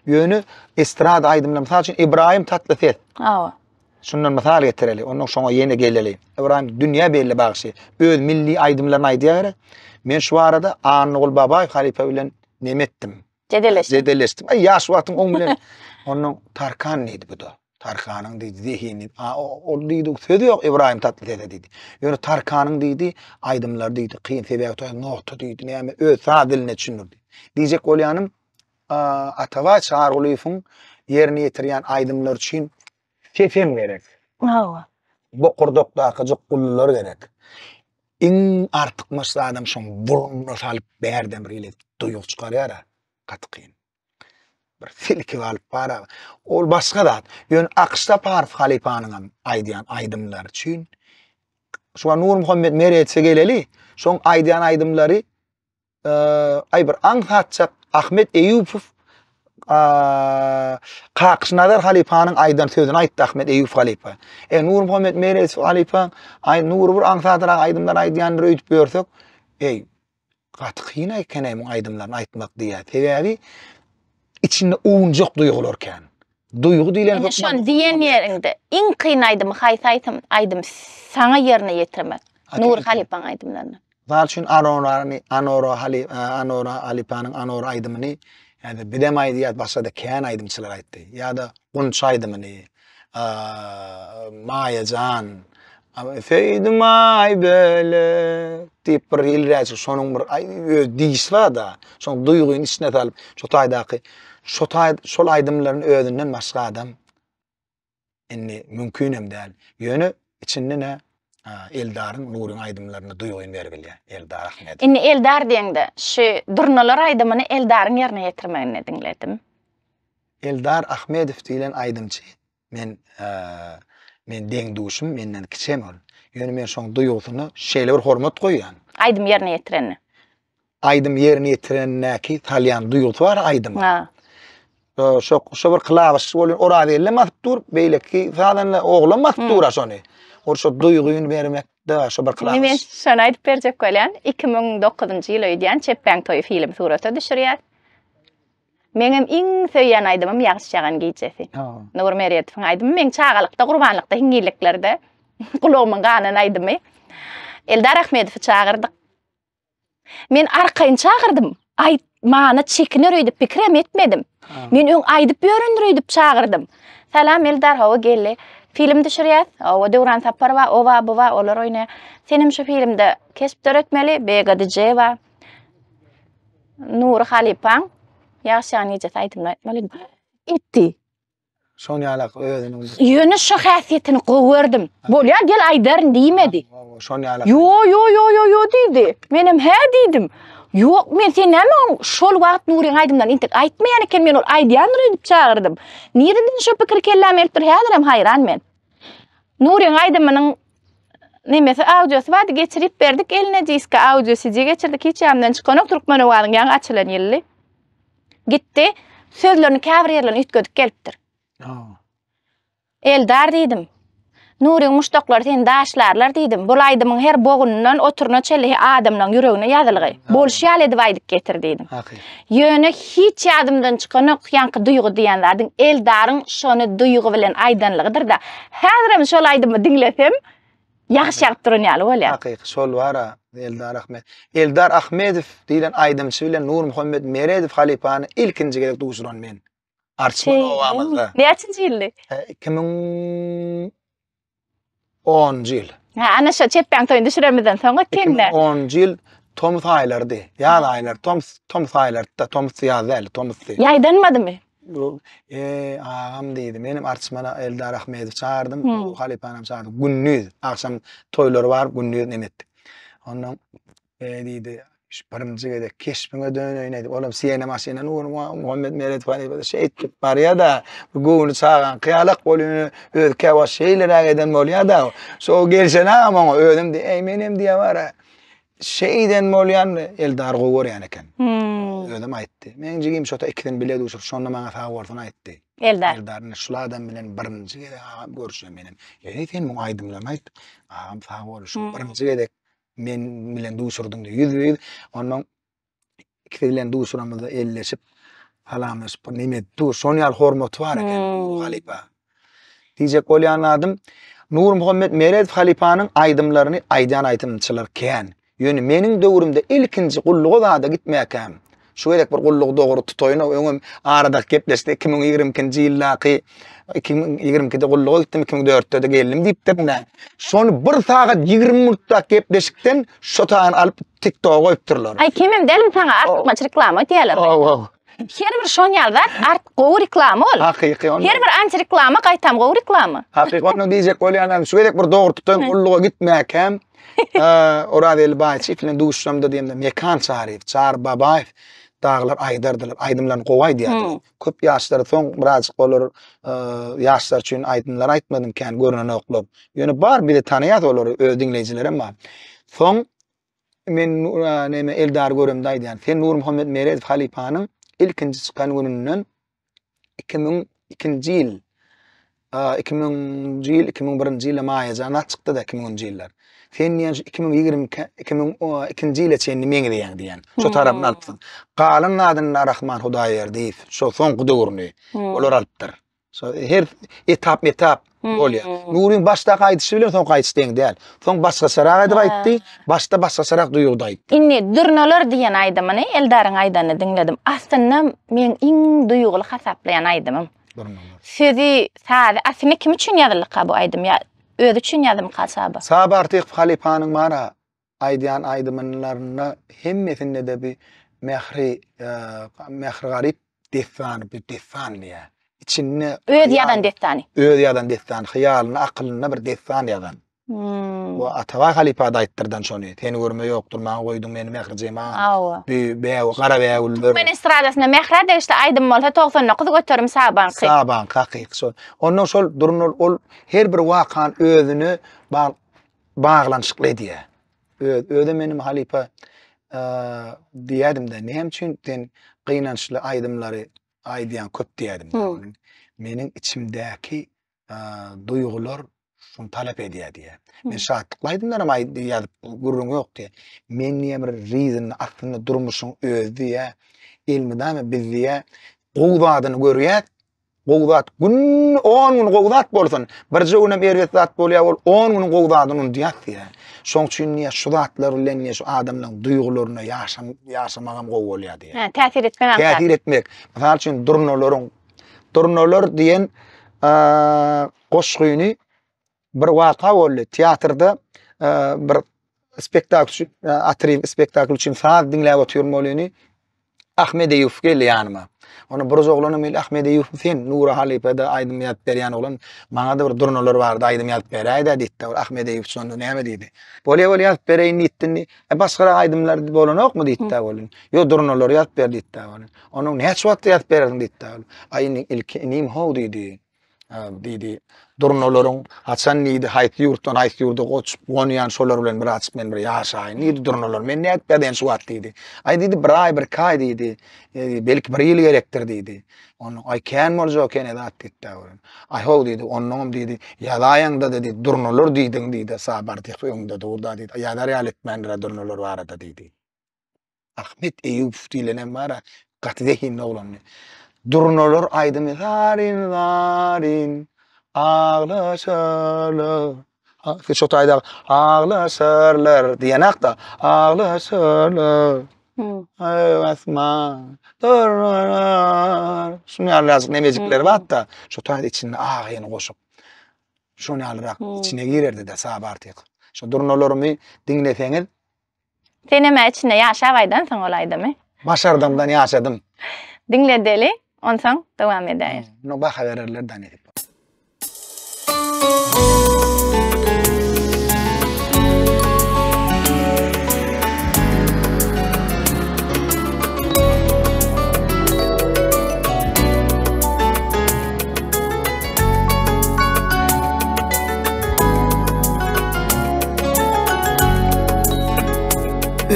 Ýöne estrada aýdymlar, mysal üçin İbrahim Tatlıses. Şundan misal getireli, onun şoňa ýene geleli. İbrahim dünýä belli bagşy. Öz milli aýdymlaryny aýdýar. Men şu arada Anugul Babay halipa bilen nemetdim. Zedeleşdim. Ay ýaş wagtyň oň bilen onuň Tarkan neydi bu da? Tarkanyň diýdi zihini. O diýdi sözi ýok İbrahim Tatlıses diýdi. Ýöne Tarkanyň diýdi aýdymlar diýdi. Kyn sebäpde nokta diýdi. Näme öz diline düşünürdi. Diýjek bolýanym Atawa çağrılysyň ýerine ýetirýän aýdymlar üçin sefem gerek. Bu kurdukdaky jokkullar gerek. Iň artykmys adam şoň burunna salyp bärdem bir ile duýuk çykarýar. Gatykyn. bir silki alıp bara. Ol başga zat. Ýöne Aqşda Parf halipanyň aýdýan aýdymlary üçin şu Nur Muhammed meretse geleli, şoň aýdýan aýdymlary bir aňsatjak Ahmet Eýupow Qaqşnadar halipanyň aýdan sözüni aýtdy Ahmet Eýup halipa. Nur Muhammed Meres halipa Nur bir aňsatjak aýdymlar aýdýanlary öýtüp görsek, gaty kyn ekenem aýdymlaryny aýtmak diýär. Sebäbi içinde uňjak duýgular eken. Duýgu diýilen Indi şon diýen ýerinde iň kyn aýdym haýsy aýdym saňa ýerine ýetirmek. Nur halipanyň aýdymlaryny. Val üçin Anora halipanyň Anora aýdymyny ýa-da bidem aýdýat başga da kän aýdymçylar aýtdy. Ýa-da Gunç aýdymyny, Maýajan, Feýdim ay böyle diýip bir ýylraçy şonuň bir diýişi bar da, şoň duýguny içine salyp, şol aýdymlaryň özünden başga adam indi mümkünem däl. Ýöne içinde Eldar'ın Nur'un aydımlarına duýguny bergilýär. Eldar Ahmedov. Indi Eldar diýende şu durnalar aýdymyny Eldar'ın ýerine ýetirmegini diňledim. Eldar Ahmedov diýilen aýdymçy. Men deň duşum menden kiçem ol. Ýöne men şoň duýgusyny şeýle bir hormat goýýan. Aýdym ýerine ýetireni. Aýdym ýerine ýetirenäki talyan duýgusy bar aýdym. Şo bir kılavuz bolan orada elle mahtur beýleki falanla oglan mahtura şonu. Orşo duýguny bermekde şo bir kılavuz. Men şonu aýdyp berjek bolýan 2009-njy ýyly öýdýän Çeppäň toýy film surata düşürýär. Meňem iň söýýän aýdymym ýagşy çagan giýjesi. Nur Meriyetowyň aýdymy men çagalykda gurbanlykda hingilikleri gulagymyň ganyny aýdymy. Eldar Ahmedowy çagyrdyk. Men arkaýyn çagyrdym. Mana çekiner öýdüp pikrem etmedim. Men öň aýdyp ýöründir öýdüp çagyrdym. Salam Eldar, hawa geldi. Film düşürýär. O Döwran Sapar we owa buwa olar oýna. Senim şu filmde kesipler etmeli, Begadice we Nur Halipaň ýaşan ýeje aýdymlar etmeli. Etdi. Şoň ýalak özüni. Ýöne şu häsiýetini gowurdim. Bolýar gel aýdaryn diýmedi. Şoň ýalak. Yo diýdi. Menem hä diýdim. Yok, men sen näme şol wagt Nuryň aýdymdan intek aýtmaýan eken men ol aýdýandyr diýip çagyrdym. Nereden şu pikir kelläm elpir häzirim hayran men. Nuryň aýdymynyň nemesi audiosy wady geçirip berdik, eline diska audiosy geçirdik, hiç ýamdan çykan Türkmen owalyň ýa açylan ýerli. Gitdi, sözlerini käbir ýerlerini ütgedik gelipdir. Eldar diýdim. Nuryň muşdaklar sen daşlarlar diýdim. Bol aýdymyň her bogundan oturna çelli adamlaryň ýüregine ýazylygy. Bolşýal edip aýdyp getir diýdim. Ýöne hiç ýadymdan çykanok ýanky duýgu diýenlerdiň Eldaryň şonu duýgu bilen aýdanlygydyr da. Häzirim şol aýdymy diňlesem ýaşy ýagyp duranýaly bolýar. Hakyky şol bara Eldar Ahmed. Eldar Ahmedow diýilen aýdymçy bilen Nur Muhammed Meredov halipany ilkinji gelip duşuran men. Arçman owamyzda. Näçinji ýyldy? 2010 ýyl. Ana şu Çeppäň toýuny düşüremeden soňra kimle? 2010 ýyl Tom Saylardy. Ýa aýlar Tom Saylardy, Tom Saylardy, Tom Saylardy. Ýaýdanmadymy? Ağam diýdi. Menim arçmana Eldar Ahmedow çağırdım. Halipanam çağırdım. Günnüz akşam toýlary bar, günnüz nemetdik. Ondan diýdi, "Birinji gede keşpiňe dönöýnedi. Olam sene maşyna Nur Muhammed Meredov şey etip barýa da, bu goňy çağan kyalak bolýany öz käwas şeýler eden bolýar da. So gelsene ama özüm diýip, "Ey menem diýe bara." Şeyden bolýan Eldar gowur ýany eken. Özüm aýtdy. Men jigim şota ikiden bile duşup, şonda maňa fawwardan aýtdy. Eldarny şulardan bilen birinji gede görüşýän menem. Ýa-ni sen muň aýdymlary aýt. Ağam fawwar şu birinji gede men bilen duşurdyň diýdi. Ondan ikide bilen duşuramyzda elleşip halamyş nime şoň ýal hormaty bar eken halipa. Diýjek bolýan adam Nur Muhammed Meredov halipanyň aýdymlaryny aýdan aýdymçylar kän. Ýöne meniň döwrümde ilkinji gullugy zada gitmäkem. Şu gerek bir gullugy dogry tutoýna öňüm arada gepleşdi 2020-nji ýyllaky 2020-de gullugy gitdim 2004-de geldim diýipdirler. Şonu 1 saat 20 minutda gepleşikden şotaň alyp TikTok'a goýupdyrlar. Ay kimim delim sana artmaç reklama diýerler. Her bir şon ýalda art gowy reklama ol. Hakyky onu. Her bir anti reklama gaýtam gowy reklama. Hakyky onu diýjek bolýan şu gerek bir dogry tutoýan gullugy gitmäkem. Orada el baýçy filan duşamda diýende mekan çaryp, çar babaýew dağlar aydardylar, aydymlaryny gowaý diýär. Köp ýaşlar soň birazjyk bolar, ýaşlar üçin aydymlar aýtmadym kän görünen oklar. Ýöne bar bile tanaýat olary öz dinleýijilerim bar. Soň men näme Eldar göremde aýdýan. Sen Nur Muhammed Merezow halipanyň ilkinji çykan gününden 2002-nji ýyl 2000-nji ýyl 2001-nji ýyl maýajana çykdy da 2010-nji ýyllar. Sen ýa 2002-nji ýyla çenli meňe diýen. Şo tarapdan alypsyn. Galan nadyny Rahman Hudaýer diýip, şo soňky döwürni olar alypdyr. So her etap bolýar. Nuryň başda gaýdyşy bilen soň gaýdyş deň däl. Soň başga sarak aýdyp aýtdy, başda başga sarak duýugda aýtdy. Inni durnalar diýen aýdymyny Eldaryň aýdanyny dinledim. Aslynda men iň duýugly hasaplayan aýdymym. Sözi sady aslynda kim üçin ýazylykka bu aýdym ýa öz üçin ýazym kasaba. Saba artyk halipanyň mara aýdýan aýdymlaryny hemmesinde de bir mehri garip destan ýa. İçinde öz ýadan destany. Öz ýadan destan, hyýalyny, aklyny bir destan ýadan. Bu Atawa halipa da aýtdyrdan şonu. Seni görme ýokdur, maňa goýdum meni mehrijema. Beýw, gara beýwler. Men estradasyna mehra de işte aýdym bolsa 99 götürüm saban. Saban, hakyky şol. Ondan şol durnul ol her bir wakan özüni baglanşykly diýär. Öde menim halipa diýädim de, näme üçin sen gynançly aýdymlary aýdýan köp diýädim. Menin içimdäki duýgular şunu talep edýär diýär. Men şatlyklaýdymlar ama ýazyp gurrun ýok diýär. Men näme bir reason aslynda durmuşyň özü ýa ilmidäme biz diýär gowdadyny görýär. Gowdat gün 10 gün gowdat bolsun. Bir joguna berýät zat bolýar ol 10 gün gowdadyny diýär diýär. Şoň üçin näme şu zatlar bilen näme şu adamlaryň duýgularyna ýaşamagam gowy bolýar diýär. Täsir etmek. Täsir etmek. Mesela üçin durnalar diýen goşgyny bir waka boldy. Teatrda bir spektakl, spektakl üçin saat dinläp oturýan bolyny Ahmed Eýüp geldi ýanyma. Onu bir oglanyň mel Ahmed Eýüp sen Nura Halipada aýdym ýazyp berýän oglan maňa da bir durnalar bardy aýdym ýazyp berýärdi diýdi. Ahmed Eýüp şonu näme diýdi? Bolýar ýazyp bereýin diýdi. Başga aýdymlar bolanokmy diýdi bolan. Ýok durnalar ýazyp berdi diýdi. Onuň näçe wagt ýazyp berdiň diýdi. Aýynyň ilkinim how diýdi. Diýdi. Durnalaryň haçan niýdi haýt ýurtdan haýt ýurda goçup gonýan şolar bilen bir açyp men bir ýaşaýyn. Niýdi durnalar men näet berden şu wagt diýdi. Aý diýdi bir aý bir kay diýdi. Belki bir ýyl gerekdir diýdi. Onu aý kän bolja ken edat diýdi. Aý how diýdi. Onuň diýdi ýadaýaňda diýdi durnalar diýdiň diýdi. Sabar diýip öňde durda diýdi. Ýadar ýalyp menre durnalar barada diýdi. Ahmet Eýüp diýlenen bara gatdehin oglan. Durnalar aýdymy zarin ağlaşarlar. Şo taýda ağlaşarlar diýenek da ağlaşarlar. Asman durnalar. Şunu ýalyp nemejikler batda. Şo taýda içinde ağyny goşup. Şunu ýalyp içine girerdi de sabartyk. Şo durnalarmy dinleseňiz. Sen näme içinde ýaşaýdan soň olaýdymy? Başardymdan ýaşadym. Dinledeli, ondan devam edelim. No baha verirlerden edip.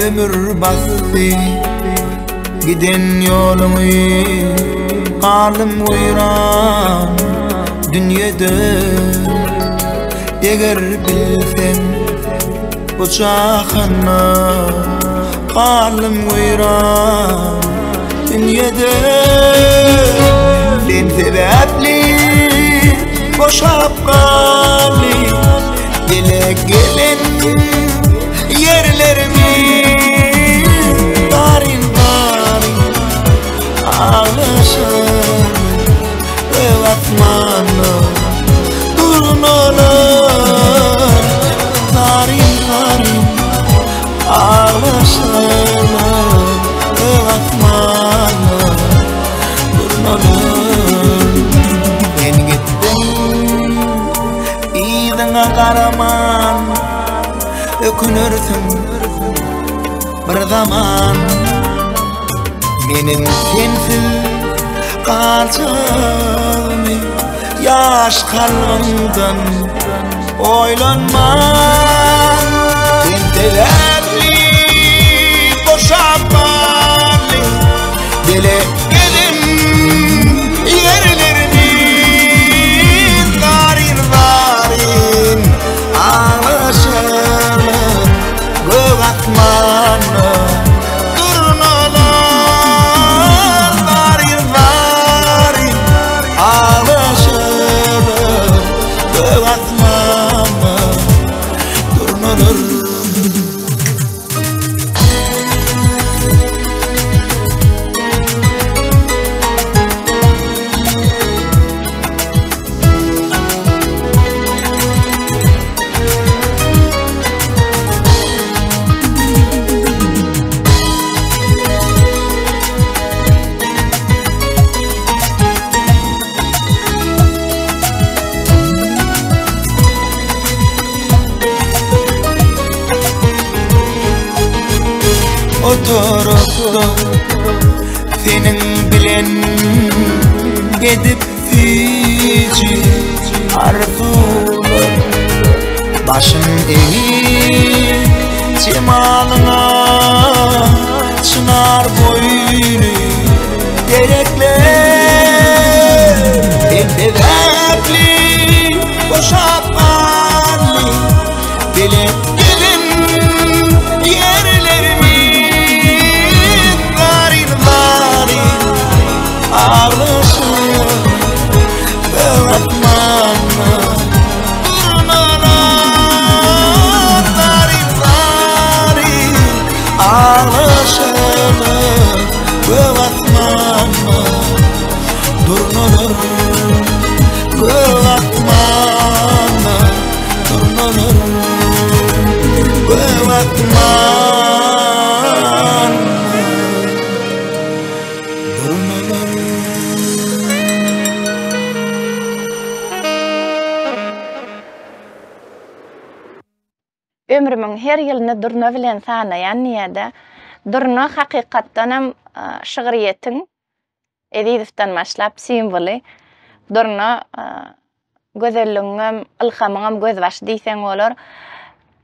Ömür bastı giden yolumu, kalım uyran dünyada. Eğer bilsen bu çağına, kalım uyran dünyada. Sen sebepli boşap kaldı, gele gelen yerlerimi darin darin ağlaşır ve atmanı durnalar darin darin ağlaşır ve atmanı durnalar. En gittin iyidine karaman ökünürsün bir zaman. Menin sensiz kalçamy yaş kalbimden oylanma. Tentelerli boşapmalı dile gelim yerlerinin garin garin ağlaşır göğatmanı durnalar garin garin ağlaşır göğatmanı durnalar. Oturup senin bilen gidip fici arzular başın eğip cemalına çınar boynu gerekler tebebli boşapmalı dile gelin yerlerimi ağlaşır göğatmanı durnalar garin garin ağlaşır göğatmanı durnalar göğatmanı durnalar göğatmanı. Ömrümün her ýylyny durna bilen sanaýan näde? Durna hakykatdanam şygyryýetin Edidifden başlap simboli. Durna gözelligiňem, ilhamyňam gözbaşy diýseň bolar.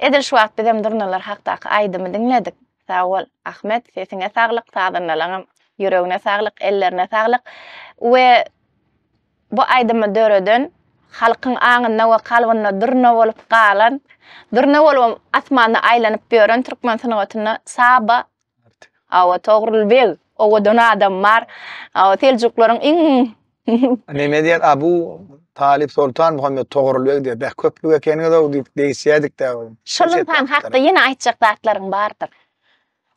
Edil şu wagt bizem durnalar hakdaky aýdymy dinledik. Sag bol Ahmet, sesiňe saglyk, sagdynlaryňam ýüregine saglyk, ellerine saglyk. We bu aýdymy döreden halkyň aňyna we kalbyna durna bolup galan, durna bolup asmanda aýlanyp ýören türkmen sanatyna Saba awa Togrulbeg owa dona adamlar awa teljuklaryň iň Neme diýer Abu Talip Sultan Muhammed Togrulbeg diýer. Bäk köplük ekeniňe de diýýädik de. şolun tan hakda ýene aýtjak zatlaryň bardyr.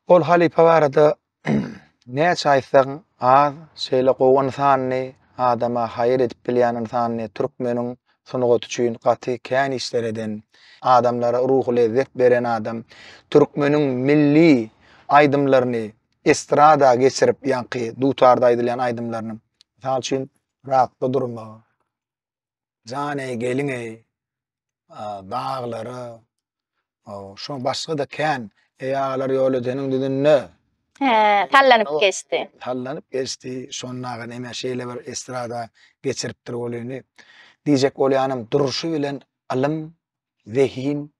Ol halifa barada näçe aýtsaň az şeýle gowan sanny adama haýır edip bilýän insanny türkmeniň sunugat üçin gaty kän işler eden adamlara ruh lezzet beren adam türkmeniň milli aýdymlaryny estrada geçirip ýanky dutarda aýdylýan aýdymlaryny misal üçin rakda durma jane geliňe dağları şo başga da kän eýalar ýol edeniň düdünne Tallanyp geçdi. Tallanyp geçdi. Şonnaga näme şeýle bir estrada geçiripdir bolýany. Diýjek bolýanym duruşy bilen alym, zehin,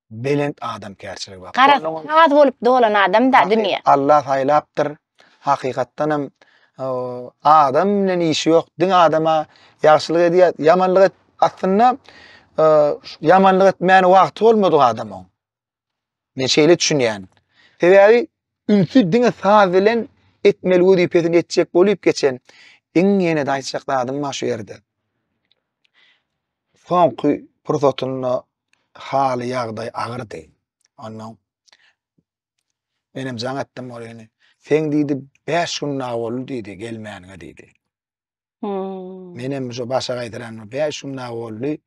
belent adam kärçiligi bar. Garaz bolup dolan adam da dünýä. Allah haýlapdyr. Hakykatdanam adam bilen işi ýok. Diň adama ýagşylyk edýär, ýamanlyk atynda ýamanlyk etmäne wagty bolmady adamyň. Men şeýle düşünýän. Sebäbi ünsüz diňe saz bilen etmeli wezipesini etjek bolup geçen iň ýene daýjak adam maşy ýerde. Soňky pursatyny haly ýagdaý agyrdy. Ondan benim jaňatdym bolýany. Sen diýdi 5 gün boldy diýdi, gelmäniňe diýdi. Menem şu başa gaýdyran 5 gün boldy.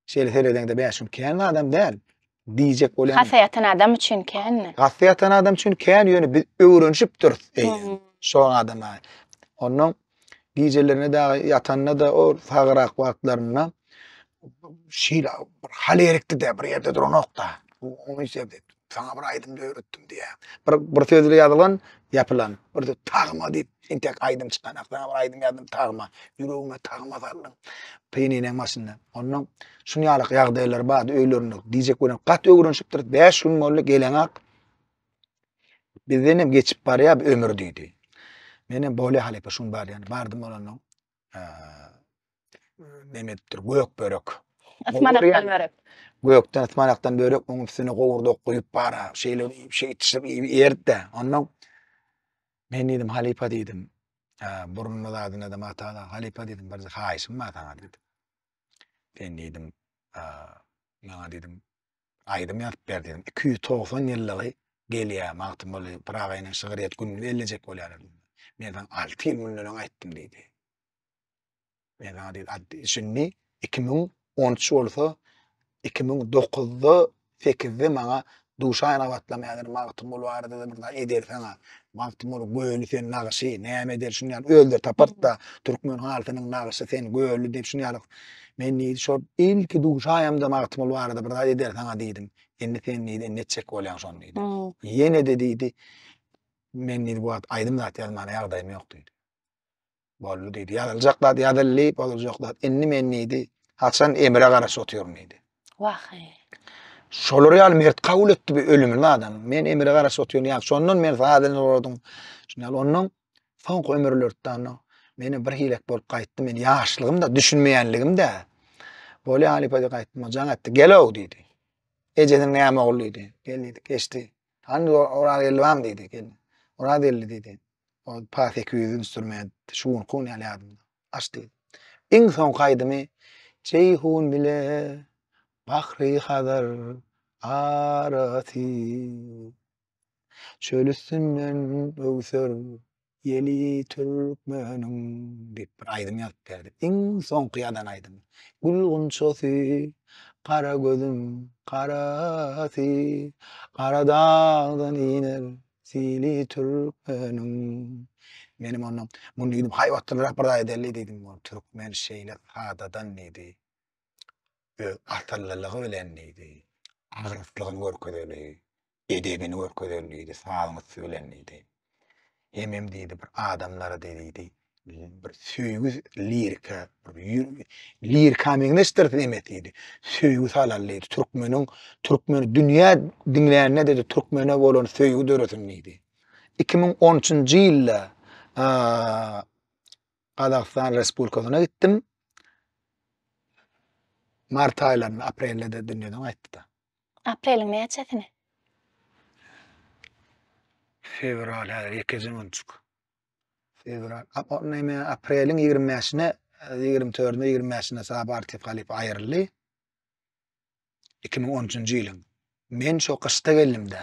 Şeýle seredende 5 gün kän adam däl. Diýjek bolýan. Hasaýatan adam üçin kän? Hasaýatan adam üçin kän ýöne biz öwrenşip durýar. Şo adama. Onun gijelerine de yatanına da o fagrak wagtlaryna şeýle hal erekdi de bir ýerde duran nokta. Onu sebep sana bir aýdym öwretdim diýär. Bir sözle ýazylan yapılan. Orada tağma deyip intek aydım çıkanaktan aydım yadım tağma. Yüreğime tağma sardım. Peynine maşına. Ondan şunu yalık yağdaylar bazı öylörünük. Diyecek olan kat öğrenşiptir. 5 gün molla gelenak. Bizden hem geçip baraya bir ömür deydi. Benim böyle halipe şun bar yani. Bardım olanın. Nemettir gök börek. Asmanaktan börek. Gökten asmanaktan börek onun üstüne kovurduk koyup bara şeyler şey tişip yerde. Ondan ben dedim halipe dedim. Burunun adına da matala halipe dedim. Bir haişim matala dedim. Ben dedim bana dedim aydım yatıp ber dedim. 290 yıllığı geliyor mağtım böyle Praga'yla şıgıriyet gününü verilecek oluyor. Ben 6 yıl milyon ayttım dedi. Ben sana dedi şimdi 2013 olsa 2009'da 8'de bana duşayna batlamaya mağtım olu arada da burada eder sana. Mağtım olu göğlü sen nağışı neyem eder şunu yani öldür tapart da Türkmen halkının nağışı sen göğlü deyip şunu yalık. Men neydi şu ilk duşayamda mağtım olu arada burada eder sana dedim. Enne sen neydi ne çek olan son neydi. Yine de dedi men neydi bu aydım zaten yazmana yağdayım yok dedi. Bollu dedi. Yazılacaklar yazılıyıp olacaklar. Enni men neydi. Haçan emre karşı otuyorum neydi. Vah. Şolur yal mert kabul etti bir ölümün adam. Men emre karşı otuyorum ya. Sonun men fadilin oldum. Şunal onun son ömürlörtten meni bir hilek bolup qaytdı. Men yaşlığım da düşünmeyenligim de. Böyle halipede qaytdım. Can etti. Gel o dedi. Ecenin neyame oğluydu. Geldi geçti. Hani oraya gelmem dedi. Geldi. Oraya geldi dedi. O patek yüzün sürmeye şuun kun yaladım. Açtı. En son kaydımı Ceyhun bile bahri kadar arati çölüsünden öğsör yeli Türkmen'in deyip bir aydım yazıp verdim. En son kıyadan aydım. Gülgün çosu kara gözüm karasi kara dağdan iner Sili Türkmen'in benim ondan bunu dedim hayvattan raporda ederli dedim o Türkmen şeyler hadadan neydi atarlılığı bilen neydi ağrıtlığını görküdeli edebini görküdeli sağlığını söyleniydi hem dedi bir adamlara dediydi bir söygü lirika lirika mengestir demetiydi söygü salalıydı Türkmen'in dünya dinleyenine dedi Türkmen'e olan söygü dörötünliydi 2013 yılda Kazakhstan Respublikası'na gittim. Mart aylarında, April'de de dünyadan ayttı. April'in ne açasını? Fevral, 2. Fevral. April'in 25'ine, 24'üne, 25'ine sabah artık kalip ayrıldı. 2013 yılın. Men şu kışta geldim de.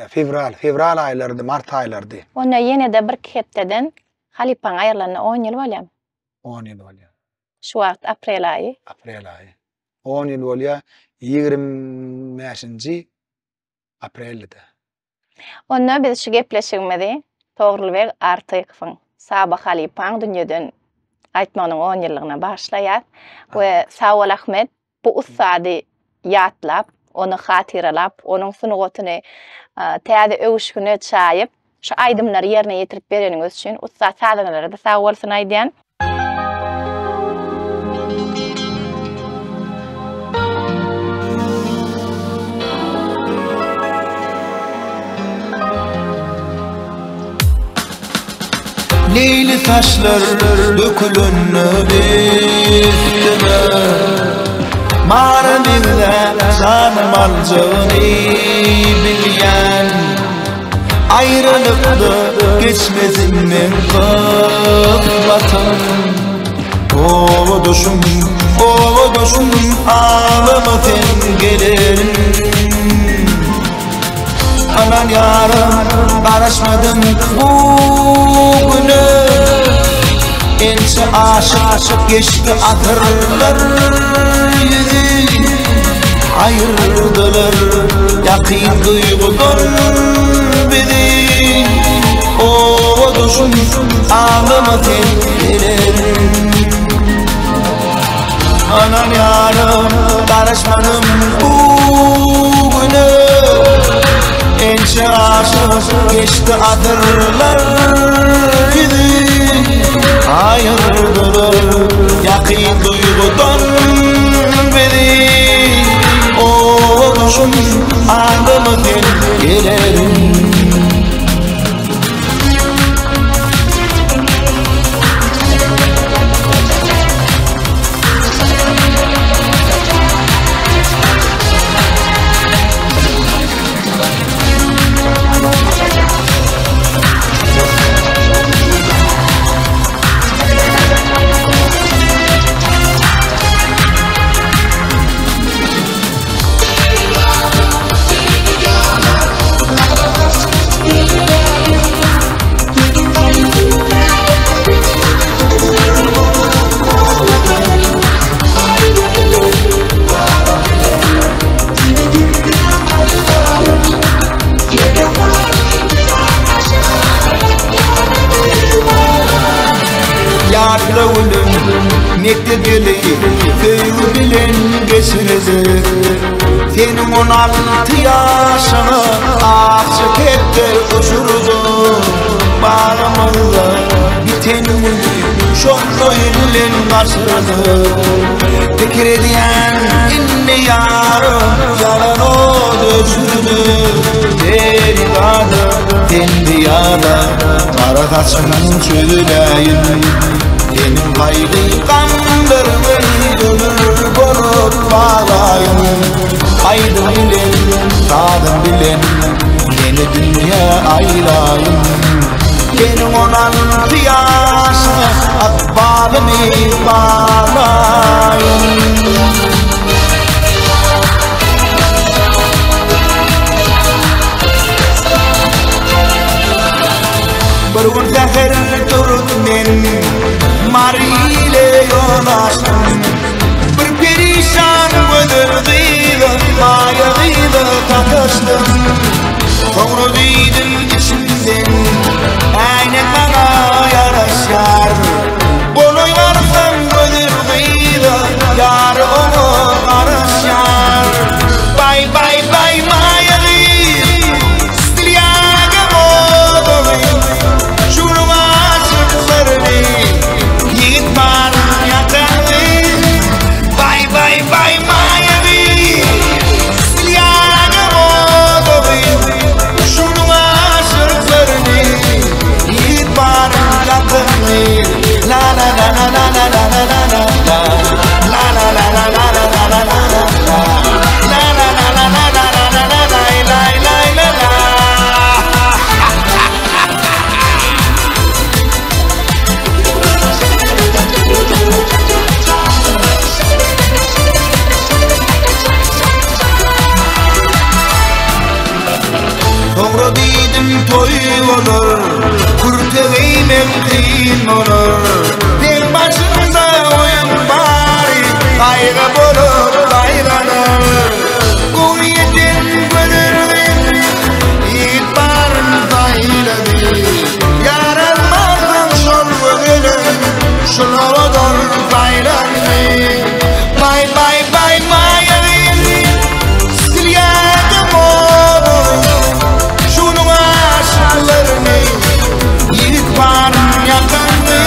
Fevral aylardı, Mart aylardı. Ona yine de bir kepteden Halipan ayarlarına 10 yıl var 10 yıl var ya. Şu vaqt April ayı. April ayı. 10 yıl var ya. 25. April'de. Ona biz şu gepleşigmedi. Toğrulbek Artıqfın. Sabah Halipan dünyadan aytmanın 10 yıllığına başlayat. Ve Sağol Ahmet bu ustadı yatlap, onu hatıralap, onun sunugotunu täze öwüşgüne çayıp, şu aydımları yerine yetirip bereniňiz üçin usta sağlığınlara da sağ bolsun aýdýan. Leyli taşlar dökülünü üstüme Mağrımda canım alacağını bilyen Ayrılıkta geçmezim men kıflatım O doşum ağlamadın gelirim Anan yarım barışmadım bugünü Ençe aşık geçti atırlar yüzü Ayırdılar yakın duygudan bizi O doşum ağlamadın gelirim Anan yarım barışmadım bugünü Neçe aşık geçti adırlar idi. Ayırdılar yakin duygudan beni. O düşün ardımı gelerim. Nektegeli köyü bilen geçirdi. Senin 16 yaşını açık etti uçurdu. Bağımında bitenini şonda bilen kaçırdı. Fikir ediyen inni yarım yalan o düşürdü. Deri vardı kendi yada arakaçının çözüleyin. Benim kaygı kandırmayı gönül bolup bağlayın. Aydın bilen, kadın bilen, yeni dünya aylayın. Benim 16 yaşına akbalımı bağlayın. Bir gün zahir durutmen Mariyle yonaştım. Bir perişan gödürdüydü, mayağıydı takıştım. Sonra duydum içimden, aynen bana yaraşar. Boloy varsam gödürdüydü, yar onu karışar. Bay bay bay mayağı, stilyaga modu. Şunu aşıklarını yigit var yakanı. Bay bay bay mayavi silyaga modu. Şunu aşıklarını yigit var yakanı. La la la la la la la la la la la. La la la la la la la la la la la. La la la la la la la la la la la la la. Sonra dedim toy olur, kurtulmayım kıyım olur. Tek başımıza oyun bari, kaygı bulup kayranır. Kuvvetin gönürdüm, yiğit barın fayladı. Yaranmazdan şol gönülüm, şulovadan faylandı. Bay bay bay mayayım, silyaga modu. Şunun aşıklarını yiğit barın yakanı.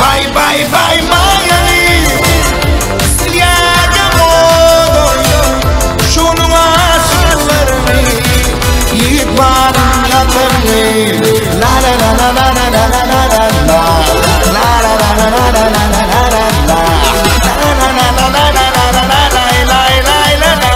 Bay bay bay mayayım, silyaga modu. Şunun aşıklarını yiğit barın yakanı. La la la la la la la la la la la. La la la la la la la la la la la. La la la la la la la la la la la la la la.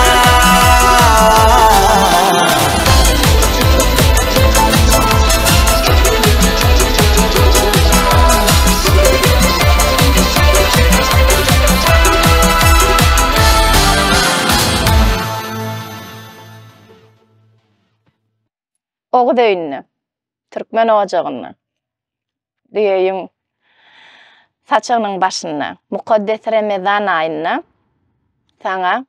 Oğu döyünni, Türkmen ocağını, diyeyim, saçığının başını, mukaddes Ramazan ayını, sana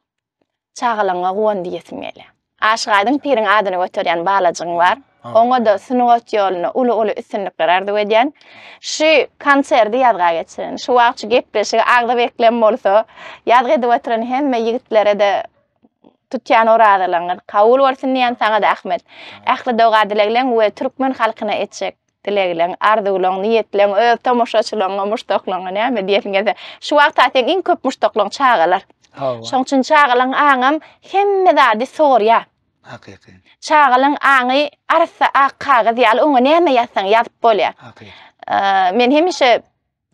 çağılanga guvan diyesim geli. Aşık aydın pirin adını götüryen balacın var. Oňa da sunugat ýoluny uly üstünlikler ardy edýän. Şu konserdi ýadga geçirin. Şu wagtçy gepleşigi agda beklem bolsa, ýadga edip oturan hemme ýigitlere de tutyan oradalanlar. Kabul bolsun diýen saňa da ahmet. Ähli doga dilegleň we türkmen halkyna etjek dilegleň, arzuwlaň, niýetleň, öz tomoşaçylaryňa muştaklaryň näme diýilgende. Şu wagtda teň iň köp muştaklaryň çağalar. Şoň üçin çağalyň aňam hemme zady sorýa. Hakyky. Çağalyň aňy arsa aqaga diýal oňa näme ýazsaň ýazyp bolýar. Hakyky. Men hemişe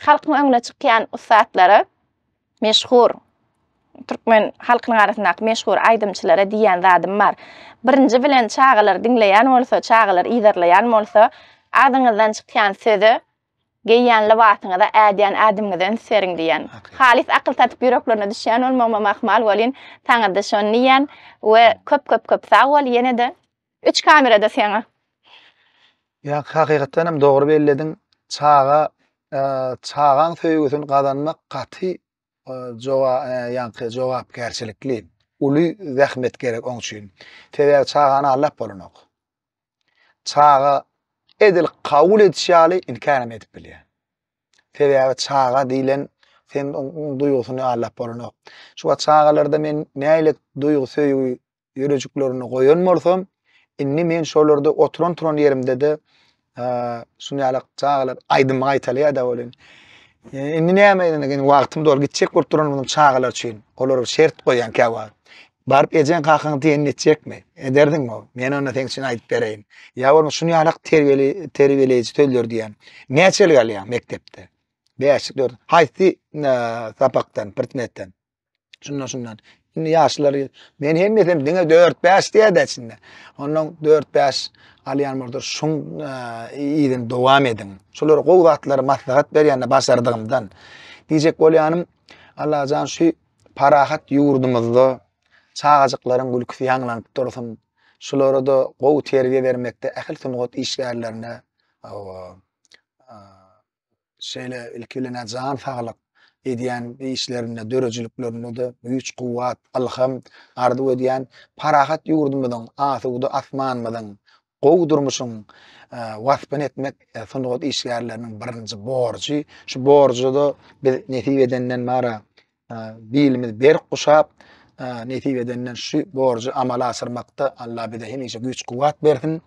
halkyň öňüne çykýan ustatlary meşhur Türkmen halkynyň arasyndaky meşhur aýdymçylara diýen zadym bar. Birinji bilen çağalar dinleýän bolsa, çağalar ýyzarlaýan bolsa, adyňyzdan çykýan sözi geýýän lawatyňa da ädýän adamyňdan seriň diýen. Halis akyl tatyp ýüreklerine düşýän bolmama mahmal bolyn, taňa da şonu diýen we köp sag bol ýene de 3 kamerada seňe. Ya hakykatdan hem dogry belledin. Çağan söýgüsün gazanmak gaty jogapkärçilikli. Uly zähmet gerek oň üçin. Teber çağany allap bolanok. Çağa edil kabul etýäli inkar edip bilýär. Teber çağa diýilen sen duýgusyny allap bolanok. Şu çağalarda men näýlik duýgu söýgü ýörejiklerini goýan bolsam, inni men şolarda oturan ýerimde de şunýalyk çağalar aýdymy aýtalýar da bolan. Inni näme edin wagtym dol gitjek bolup duran çağalar üçin. Olar şert goýan käwar. Barıp ejen kakyň diýen etjekmi? Ederdiňmi? Men ona teň üçin aýdyp bereýin. Ya bolma şunýalyk terbiyeleýici töller diýen. Näçelik alýan mektepde? 5-4. Haýsy sapakdan, pertnetden. Şundan. Indi ýaşlary men hemmesem diňe 4-5 diýär içinde. Ondan 4-5 alýan boldur. Şun ýygyň dowam edin. Şolar gowgatlary maslahat berýände başardygymdan. Diýjek bolýanym Allah jan şu parahat ýurdumyzda çağajyklaryň gülküsi ýanglanyp dursun. Şolara da gowy terbiýe bermekde ähli sunugat işgärlerine şeýle ilkilerine jan saglyk edýän işlerine, dörejiliklerine de güýç guwat, alham ardy edýän parahat ýurdumyzdan, asuwda asmanmyzdan gowdurmuşyň waspan etmek sunugat işgärleriniň birinji borjy. Şu borjy da biz netibedenden mara bilimiz ber guşap netibedenden şu borjy amala asyrmakda Allah bize hemişe güýç guwat bersin.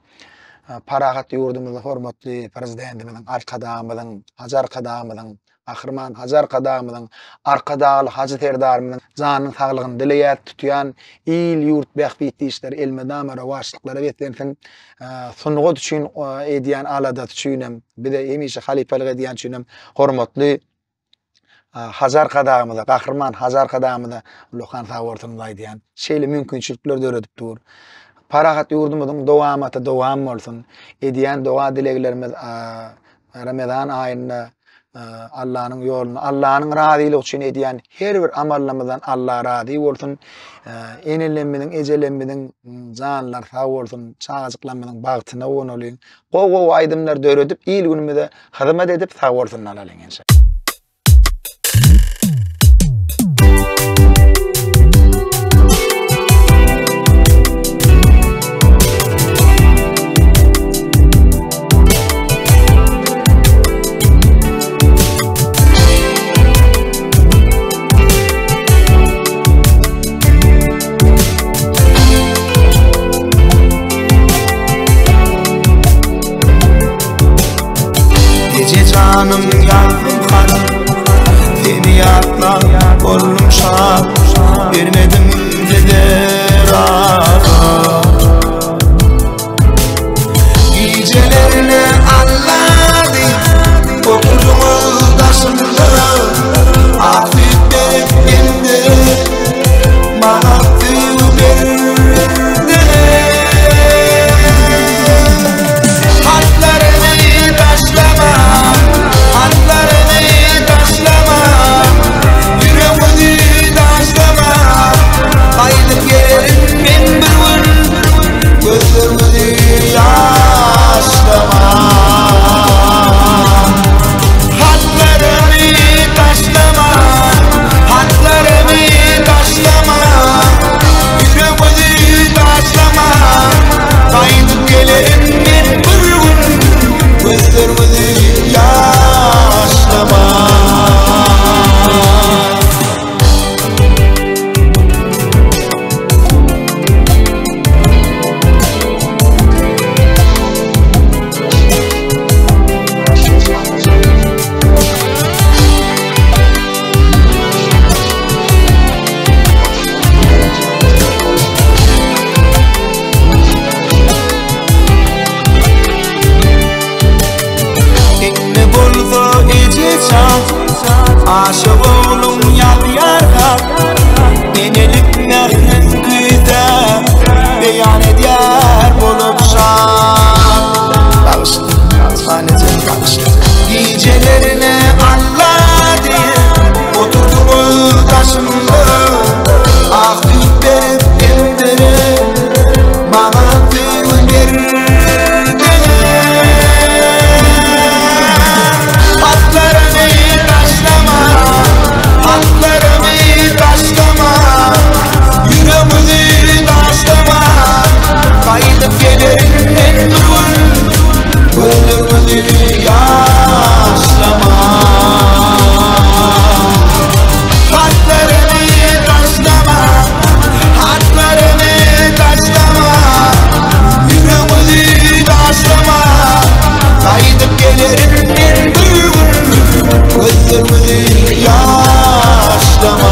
Parahat ýurdumyzda hormatly prezidentimiň arkadamyň, Hajar kadamyň, Ahirman Hajar kadamyň arkadaly Hacı terdarymyň janynyň saglygyny dileýär tutýan il ýurt bähbitli işler elmedam rawaşlyklara betlensin. Sunugat üçin edýän aladat üçinem bize hemişe halipalyk edýän üçinem hormatly Hajar kadamyda, Ahirman Hajar kadamyda Lokan sawortymyz aýdýan şeýle mümkinçilikler döredip dur. Parahat ýurdumyzyň dowam bolsun. Edýän dowa dileglerimiz Ramazan aýynda Allah'ın yolunu, Allah'ın razılığı için edýän her bir amallarymyzdan Allah razı bolsun. Enelenmeden, ejelenmeden janlar sag bolsun, çağajyklanmadan bagtyna onulyň. Gowy aýdymlar döredip, il günümizde hyzmat edip sag bolsun alalyň inşallah. Canım yardım hanım seni yatla kollum şah vermedim deder gecelerine Allah'dı okudumuz taşımda afif berip geldi manaktı berdi harflerimi taşlama yüreğimi taşlama aydım geri aşık oğlum yal yarga Nenelik mehrin güde beyan eder bolup şan Bağışlı, fanecek bağışlı Gecelerine Allah diye Oturduğum taşımda Ah büyüklerim emdirim Bana tüm verdin Atlarımı taşlama Atlarımı taşlama Yüreğimi taşlama Kayıp gelirim en dur Öldürmedi yaşlama Hatlarını taşlama Hatlarını taşlama Yüreğimi taşlama Kayıp gelirim en dur Öldürmedi yaşlama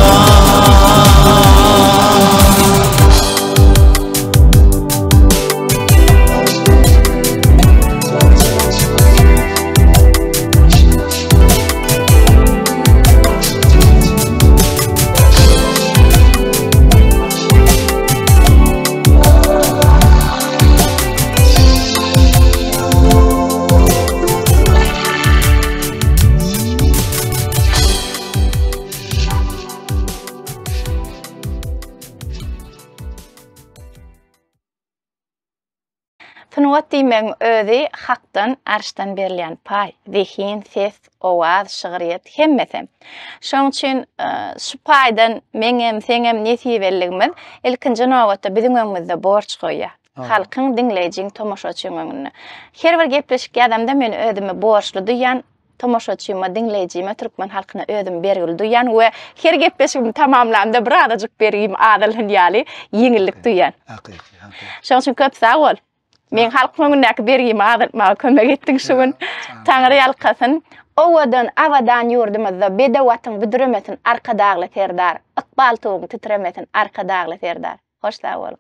Tınwat diýmeň özi hakdan, arşdan berilýän pay, zihin, ses, owaz, şygyryýat hemmesi. Şoň üçin şu paýdan meňem, seňem nesibelligimiz ilkinji nowatda biziň öňümizde borç goýýar. Halkyň dinleýijiň, tomoşaçyň öňünde. Her bir gepleşik adamda men özümi borçly duýan, tomoşaçyma, dinleýijime, türkmen halkyna özüm bergili duýan we her gepleşigimi tamamlamda bir adajyk berýim adalyn ýaly ýeňillik duýan. Şoň üçin köp sag bol. Men halk öňündäki berýim adalma kömek etdiň şugun. Taňry ýalkasyn. Owadan awadan ýurdumyzda bedewatyň büdüremesin arka dagly terdar. Iqbal tuğun titremesin arka dagly terdar. Hoş sag bol.